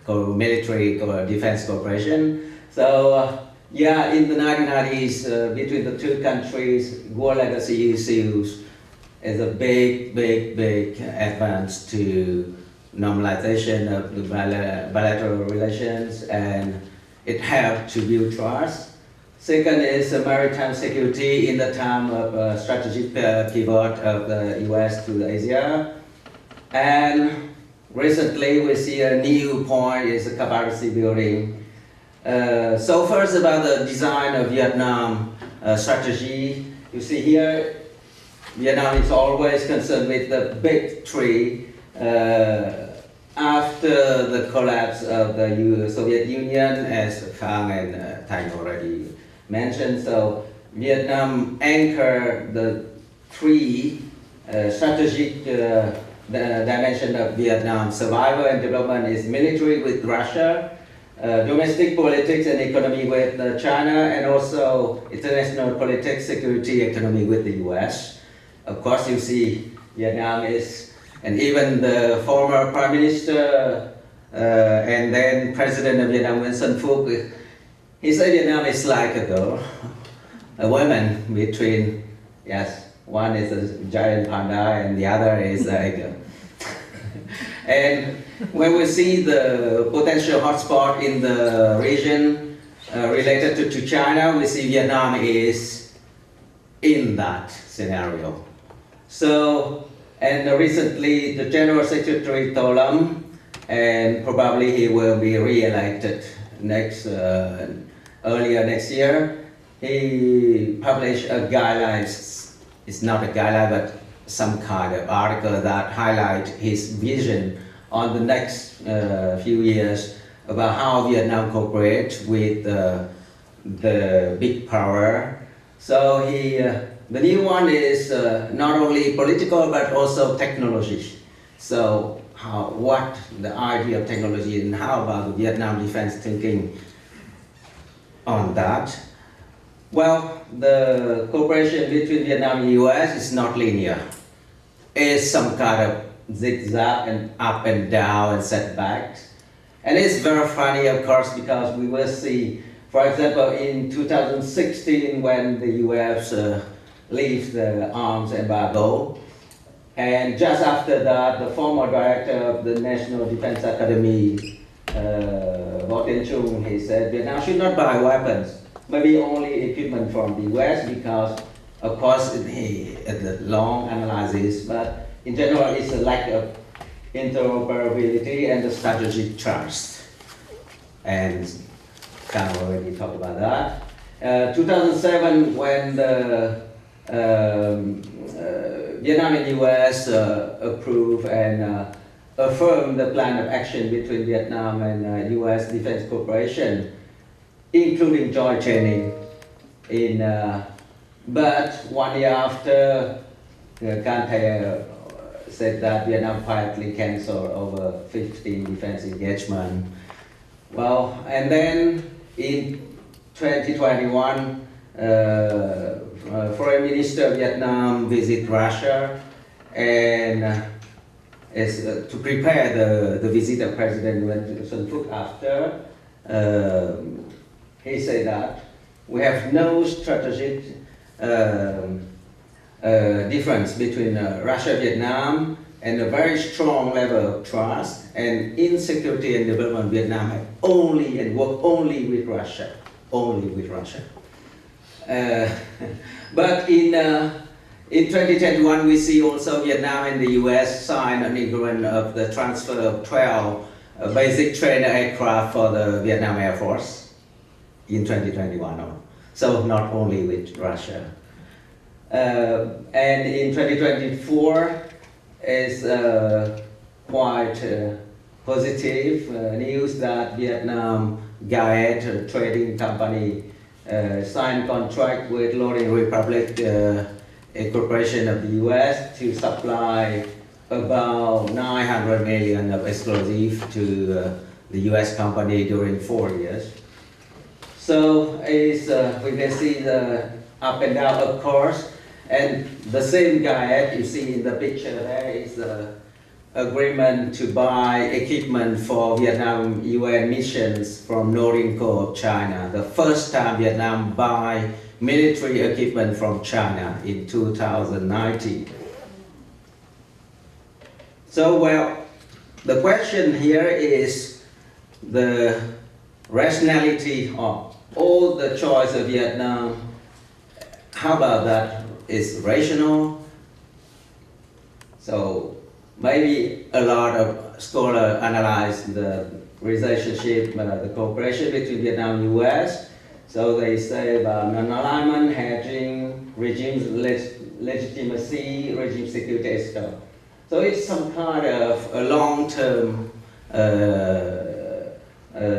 military defense cooperation. So yeah, in the 1990s, between the two countries, war legacy issues is a big advance to normalization of the bilateral relations, and it helped to build trust. Second is maritime security in the time of strategic pivot of the US to Asia. And recently we see a new point is capacity building. So first about the design of Vietnam strategy. You see here, Vietnam is always concerned with the big three. After the collapse of the Soviet Union, as Khang and Thanh already mentioned, so Vietnam anchored the three strategic dimension of Vietnam survival and development is military with Russia, domestic politics and economy with China, and also international politics, security, economy with the US. Of course, you see Vietnam is, and even the former Prime Minister and then President of Vietnam, Nguyen, he said Vietnam is like a girl, a woman between, yes, one is a giant panda and the other is a girl. And when we see the potential hotspot in the region related to China, we see Vietnam is in that scenario. So, and recently the General Secretary told them, and probably he will be re-elected earlier next year, he published a guidelines, it's not a guideline, but some kind of article that highlight his vision on the next few years about how Vietnam cooperates with the big power. So the new one is not only political but also technology. So what the idea of technology and how about the Vietnam defense thinking on that? Well, the cooperation between Vietnam and US is not linear. It's some kind of zigzag and up and down and setbacks. And it's very funny, of course, because we will see, for example, in 2016 when the US leaves the arms embargo, and just after that, the former director of the National Defense Academy, Võ Tiến Trung, he said Vietnam should not buy weapons, maybe only equipment from the US, because of course the long analysis, but in general it's a lack of interoperability and the strategic trust. And Khang already talked about that. 2007 when the Vietnam and US approved and affirmed the plan of action between Vietnam and US defense cooperation, including joint training. But 1 year after, Can said that Vietnam quietly canceled over 15 defense engagement. Well, and then in 2021, Foreign Minister of Vietnam visit Russia and is to prepare the visit of President Nguyen after. He said that we have no strategic difference between Russia, Vietnam, and a very strong level of trust. And in security and development, Vietnam have only and work only with Russia, only with Russia. But in 2021, we see also Vietnam and the US sign an agreement of the transfer of 12 basic trainer aircraft for the Vietnam Air Force in 2021. So not only with Russia. And in 2024 is quite positive news that Vietnam Guide, a trading company, signed contract with Loading Republic, a corporation of the US, to supply about 900 million of explosive to the US company during 4 years. So we can see the up and down, of course, and the same guide you see in the picture there is the agreement to buy equipment for Vietnam UN missions from Norinco of China. The first time Vietnam buy military equipment from China in 2019. So, well, the question here is the rationality of all the choice of Vietnam. How about that? Is rational? So maybe a lot of scholars analyze the relationship, the cooperation between Vietnam and US. So they say about non-alignment, hedging, regime legitimacy, regime security, etc. So it's some kind of a long-term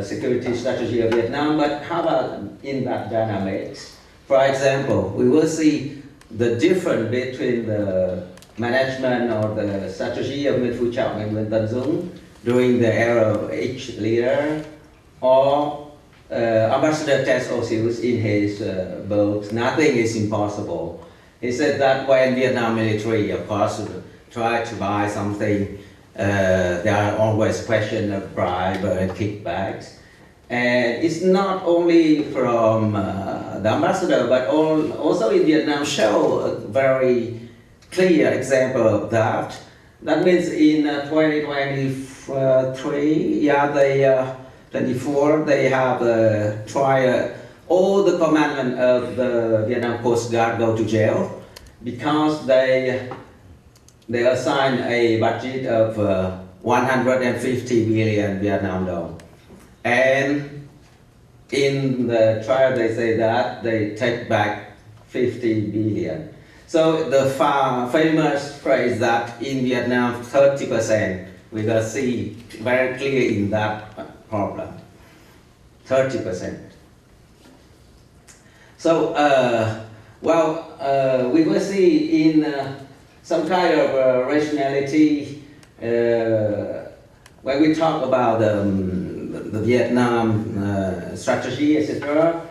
security strategy of Vietnam, but how about in that dynamics? For example, we will see the difference between the management or the strategy of Nguyễn Phú Trọng and Nguyễn Tấn Dũng during the era of each leader, or Ambassador Ted Osius in his book, Nothing is Impossible. He said that when Vietnam military, of course, try to buy something, there are always questions of bribe and kickbacks. And it's not only from the ambassador, but also in Vietnam show a very clear example of that. That means in 2023, 24, they have tried all the commandment of the Vietnam Coast Guard go to jail because they assign a budget of 150 billion Vietnam dong. And in the trial they say that they take back 50 billion. So the famous phrase that in Vietnam 30%, we can see very clear in that problem, 30%. So, we will see in some kind of rationality when we talk about the Vietnam strategy, etc.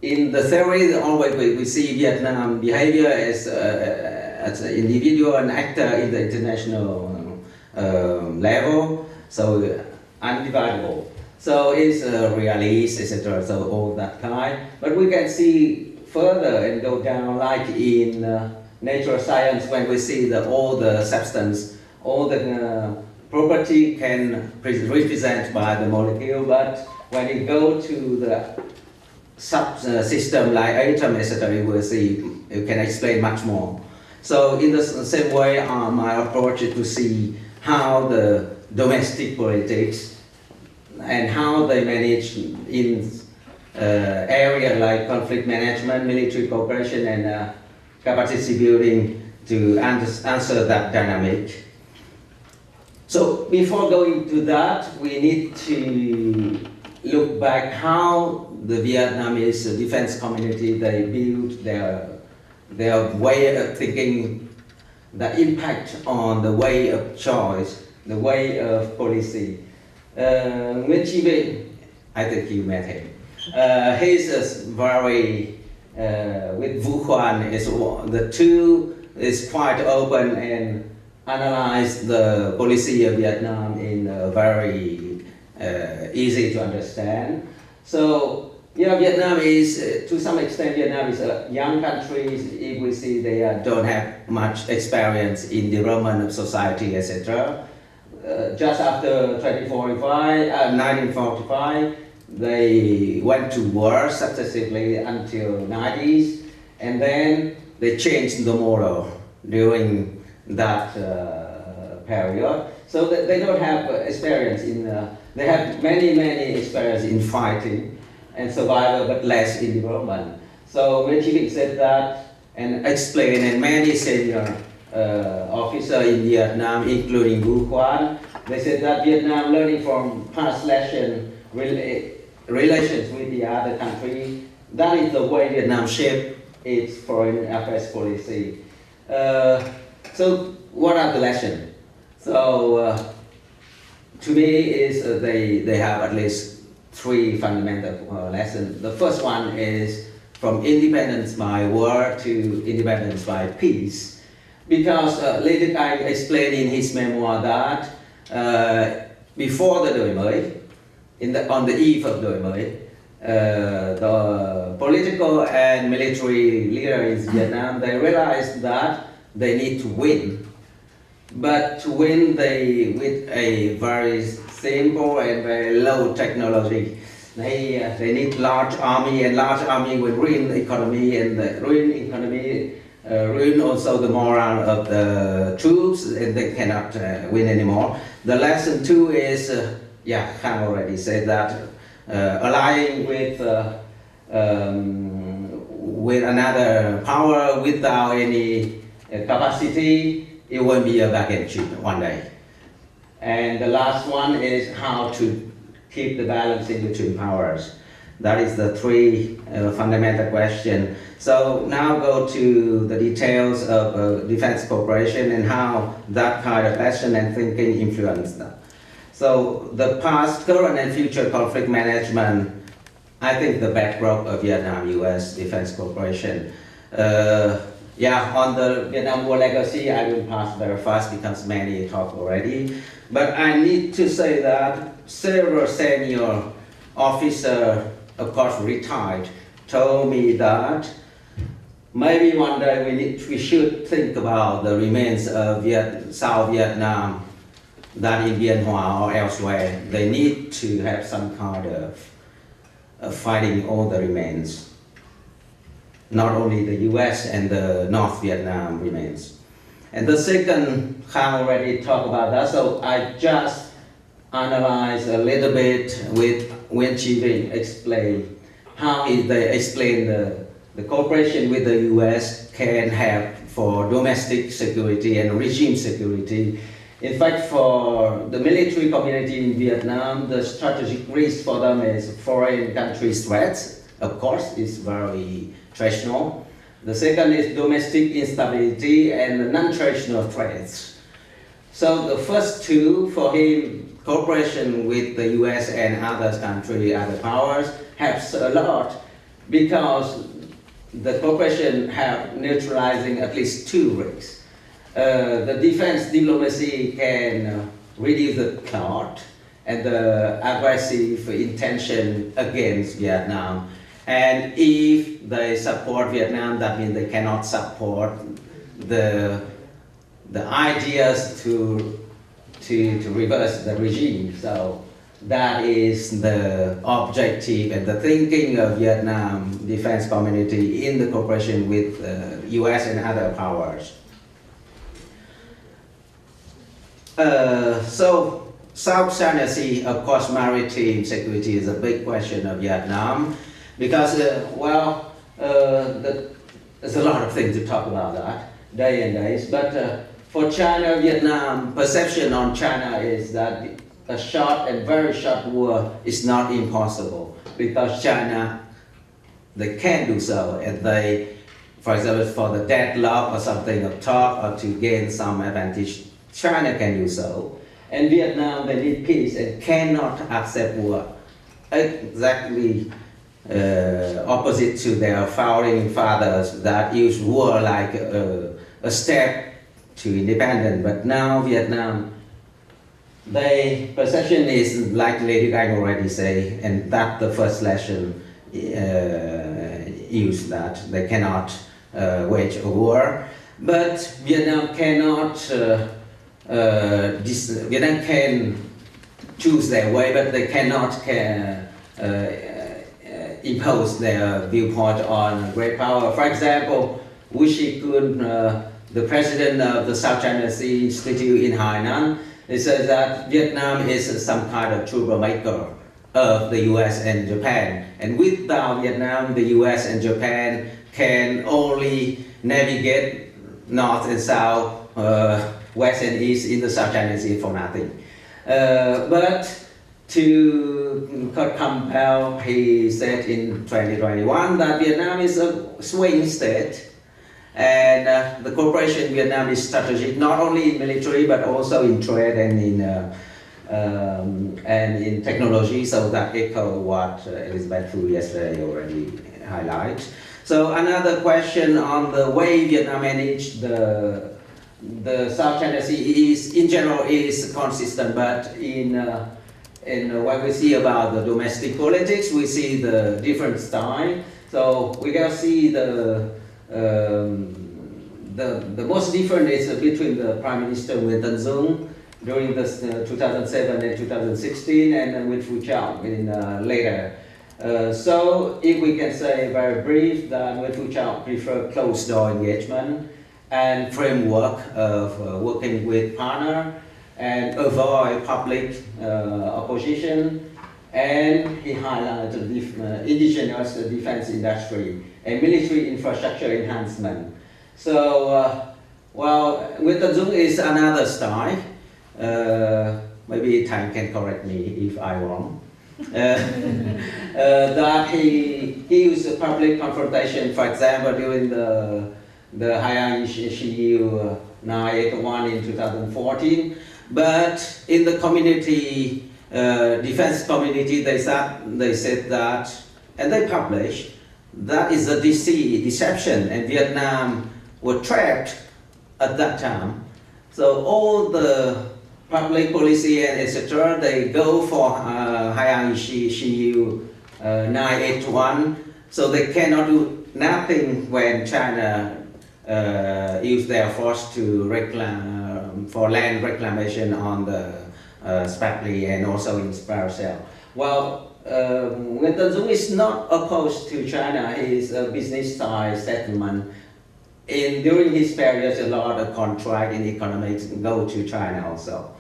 In the theory, always we see Vietnam behavior as an individual and actor in the international level, so undividable. So it's realist, etc. So all that kind. But we can see further and go down, like in natural science, when we see all the substance, all the property can represent by the molecule, but when you go to the subsystem like atom, etc., you will see, you can explain much more. So in the same way, my approach is to see how the domestic politics and how they manage in area like conflict management, military cooperation, and capacity building to answer that dynamic. So before going to that, we need to look back how the Vietnamese defense community, they build their way of thinking, the impact on the way of choice, the way of policy. Nguyen Chi Vinh, I think you met him. He's very, with Vũ Khoan, the two is quite open and analyze the policy of Vietnam in a very easy to understand. So Yeah, Vietnam is, to some extent, Vietnam is a young country. If we see they don't have much experience in development of society, etc. Just after 1945, they went to war successively until 90s, and then they changed the model during that period. So that they don't have experience in, they have many experience in fighting and survival, but less in development. So when Chi said that and explained, and many senior officers in Vietnam, including Vu Quan, they said that Vietnam learning from past lessons, relations with the other country, that is the way Vietnam shaped its foreign affairs policy. So what are the lessons? So to me is they have at least three fundamental lessons. The first one is from independence by war to independence by peace. Because Lê Đức Anh explained in his memoir that before the Đổi Mới, on the eve of Đổi Mới, the political and military leaders in Vietnam, they realized that they need to win. But to win with a very simple and very low technology. They need large army, and large army will ruin the economy, and the ruin economy ruin also the morale of the troops, and they cannot win anymore. The lesson two is, Khang already said that, allying with another power without any capacity, it won't be a bargain cheap one day. And the last one is how to keep the balance in between powers. That is the three fundamental questions. So now go to the details of defense cooperation and how that kind of lesson and thinking influence them. So the past, current and future conflict management, I think the backdrop of Vietnam-US defense cooperation. On the Vietnam War legacy, I will pass very fast because many talked already. But I need to say that several senior officers, of course retired, told me that maybe one day we should think about the remains of South Vietnam, that in Bien Hoa or elsewhere, they need to have some kind of fighting all the remains. Not only the US and the North Vietnam remains. And the second, Khang already talked about that, so I just analyze a little bit with Nguyen Chi Vinh explain how they explain the cooperation with the US can have for domestic security and regime security. In fact, for the military community in Vietnam, the strategic risk for them is foreign countries' threats. Of course, it's very traditional. The second is domestic instability and non-traditional threats. So the first two, for him, cooperation with the US and other countries, other powers, helps a lot because the cooperation have neutralizing at least two risks. The defense diplomacy can reduce the clout and the aggressive intention against Vietnam. And if they support Vietnam, that means they cannot support the ideas to reverse the regime. So that is the objective and the thinking of Vietnam defense community in the cooperation with US and other powers. So South China Sea, of course, maritime security is a big question of Vietnam. Because, there's a lot of things to talk about that, day and days. But for China, Vietnam, perception on China is that a short and very short war is not impossible. Because China, they can do so. And they, for example, for the deadlock or something of talk or to gain some advantage, China can do so. And Vietnam, they need peace and cannot accept war. Exactly. Opposite to their founding fathers that used war like a step to independence. But now Vietnam, their perception is like Lady Gang already say, and that's the first lesson use that. They cannot wage a war. But Vietnam cannot, Vietnam can choose their way, but they cannot impose their viewpoint on great power. For example, Wu Shikun, the president of the South China Sea Institute in Hainan, he says that Vietnam is some kind of troublemaker of the US and Japan. And without Vietnam, the US and Japan can only navigate north and south, west and east in the South China Sea for nothing. But to Kurt Campbell, he said in 2021 that Vietnam is a swing state, and the cooperation in Vietnam is strategic not only in military but also in trade and in technology. So that echo what Elizabeth Fu yesterday already highlighted. So another question on the way Vietnam managed the South China Sea is, in general, is consistent, but in what we see about the domestic politics, we see the different style. So we can see the most different is between the Prime Minister Nguyen during the 2007 and 2016, and then with Phu Chau in later. So if we can say very brief that Nguyen Phu Chau preferred closed door engagement and framework of working with partner and avoid public opposition, and he highlighted indigenous defense industry and military infrastructure enhancement. So, well, Nguyen Tân Dung is another style. Maybe Thanh can correct me if I'm wrong. That he used public confrontation, for example, during the Hayang Shiyu 981 in 2014. But in the community, defense community, they said that, and they published, that is a deception, and Vietnam were trapped at that time. So all the public policy and etc., they go for Hayang Shiyu 981, so they cannot do nothing when China use their force to reclaim for land reclamation on the Spratly and also in Paracel. Well, Nguyen Tân Dung is not opposed to China. He is a business style settlement. During his period, a lot of contract in economics go to China also.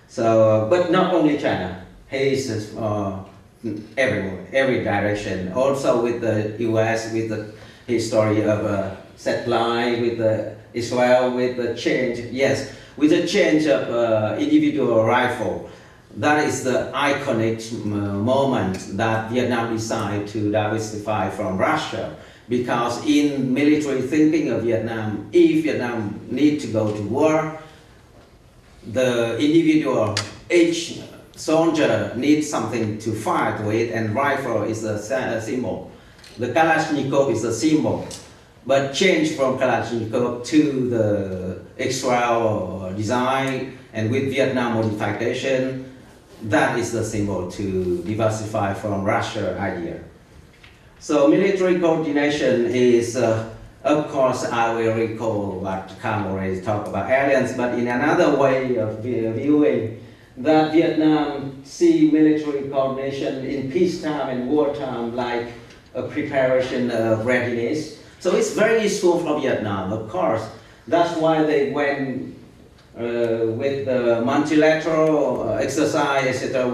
So, but not only China. He is everywhere, every direction. Also with the US, with the history of satellite, with the Israel, with the change. Yes, with the change of individual rifle. That is the iconic moment that Vietnam decided to diversify from Russia. Because in military thinking of Vietnam, if Vietnam need to go to war, the individual, each soldier needs something to fight with, and rifle is a symbol. The Kalashnikov is a symbol. But change from Kalashnikov to the Israel design and with Vietnam modification, that is the symbol to diversify from Russia idea. So military coordination is, of course, I will recall what Khang already talked about aliens, but in another way of viewing that Vietnam see military coordination in peacetime and wartime like a preparation of readiness. So it's very useful for Vietnam, of course. That's why they went with the multilateral exercise, etc.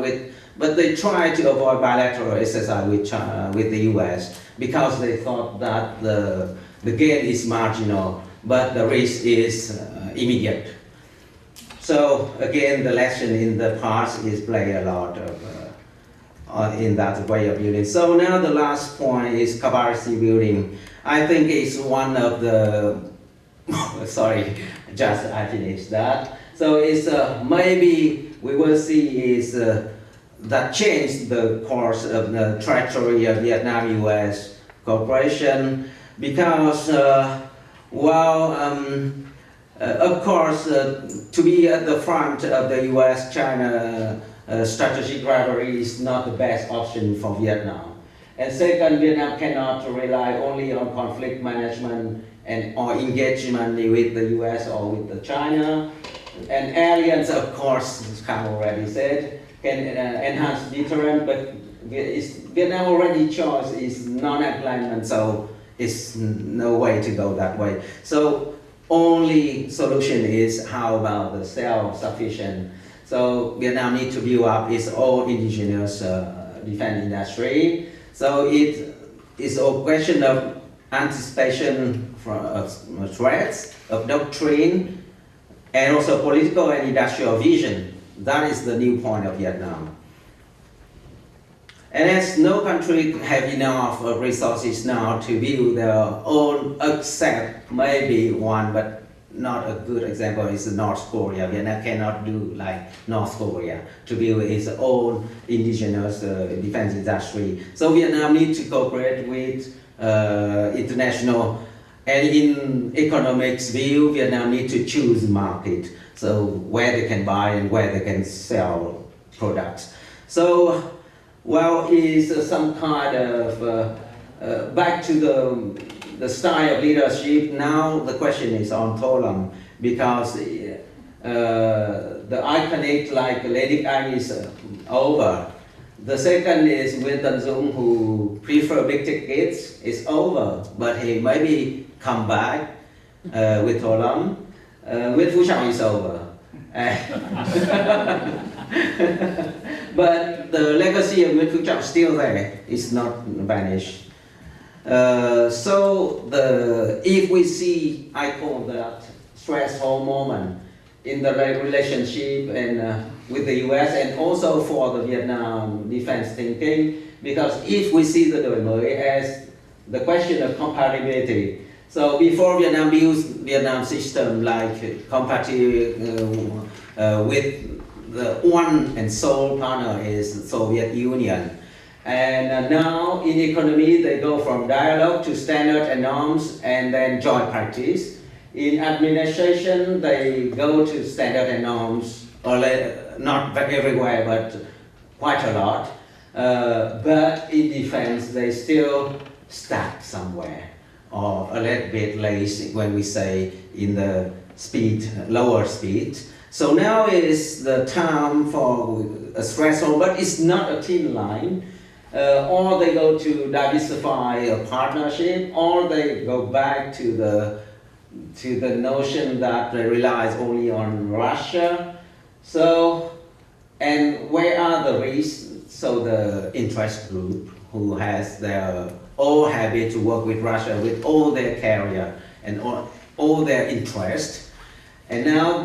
But they tried to avoid bilateral exercise with the US because they thought that the gain is marginal, but the risk is immediate. So again, the lesson in the past is play a lot of in that way of building. So now the last point is capacity building. I think it's one of the sorry, just I finished that. So it's maybe we will see is that changed the course of the trajectory of Vietnam-US cooperation because, of course, to be at the front of the US-China strategic rivalry is not the best option for Vietnam. And second, Vietnam cannot rely only on conflict management and or engagement with the US or with the China. And alliance, of course, as Khang already said, can enhance deterrent, but Vietnam already choice is non-alignment, so it's no way to go that way. So only solution is how about the self-sufficient. So Vietnam needs to build up its own indigenous defense industry. So it is a question of anticipation of threats, of doctrine, and also political and industrial vision. That is the new point of Vietnam. And as no country have enough resources now to build their own, except maybe one, but not a good example is North Korea. Vietnam cannot do like North Korea to build its own indigenous defense industry. So Vietnam needs to cooperate with international, and in economics view, Vietnam needs to choose market. So where they can buy and where they can sell products. So, well, it's some kind of back to the style of leadership. Now the question is on Tho Lam, because the iconic like Lady Anh is over. The second is Nguyen Tân Dung, who prefer big tickets, is over, but he maybe come back with Tho Lam. Nguyễn Phú Trọng is over. But the legacy of Nguyễn Phú Trọng is still there, it's not vanished. So if we see, I call that stressful moment in the relationship and with the US and also for the Vietnam defense thinking, because if we see the đổi mới as the question of compatibility. So before Vietnam builds Vietnam system like compatible with the one and sole partner is the Soviet Union. And now in economy they go from dialogue to standard and norms and then joint practice. In administration they go to standard and norms, or not everywhere but quite a lot. But in defense they still stuck somewhere, or a little bit lazy when we say in the speed, lower speed. So now is the time for a threshold, but it's not a thin line. Or they go to diversify a partnership, or they go back to the notion that they relies only on Russia. So, and where are the risks? So the interest group who has their own habit to work with Russia with all their carrier and all their interest, and now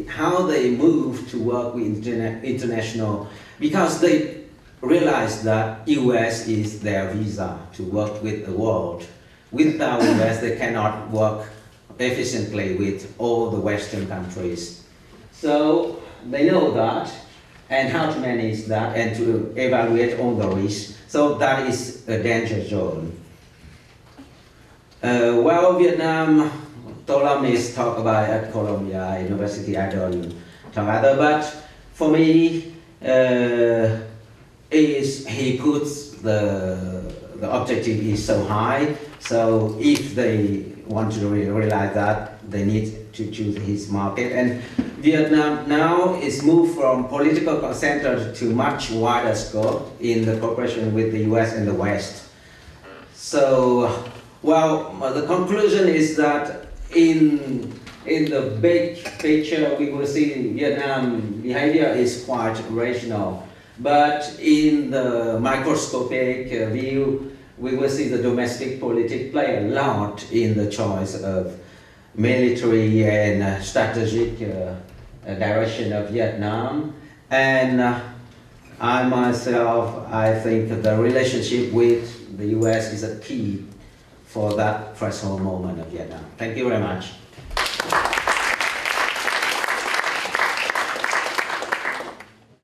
how they move to work with international, because they realize that US is their visa to work with the world. Without US they cannot work efficiently with all the Western countries. So they know that, and how to manage that and to evaluate all the risks. So that is a danger zone. Well, Vietnam, Tho Lam is talked about at Columbia University. I don't talk other, but for me, he puts the objective is so high. So if they want to realize that, they need to choose his market. And Vietnam now is moved from political center to much wider scope in the cooperation with the US and the West. So, well, the conclusion is that in the big picture, we will see Vietnam behavior is quite rational. But in the microscopic view, we will see the domestic politics play a lot in the choice of military and strategic direction of Vietnam. And I myself, I think the relationship with the US is a key for that threshold moment of Vietnam. Thank you very much.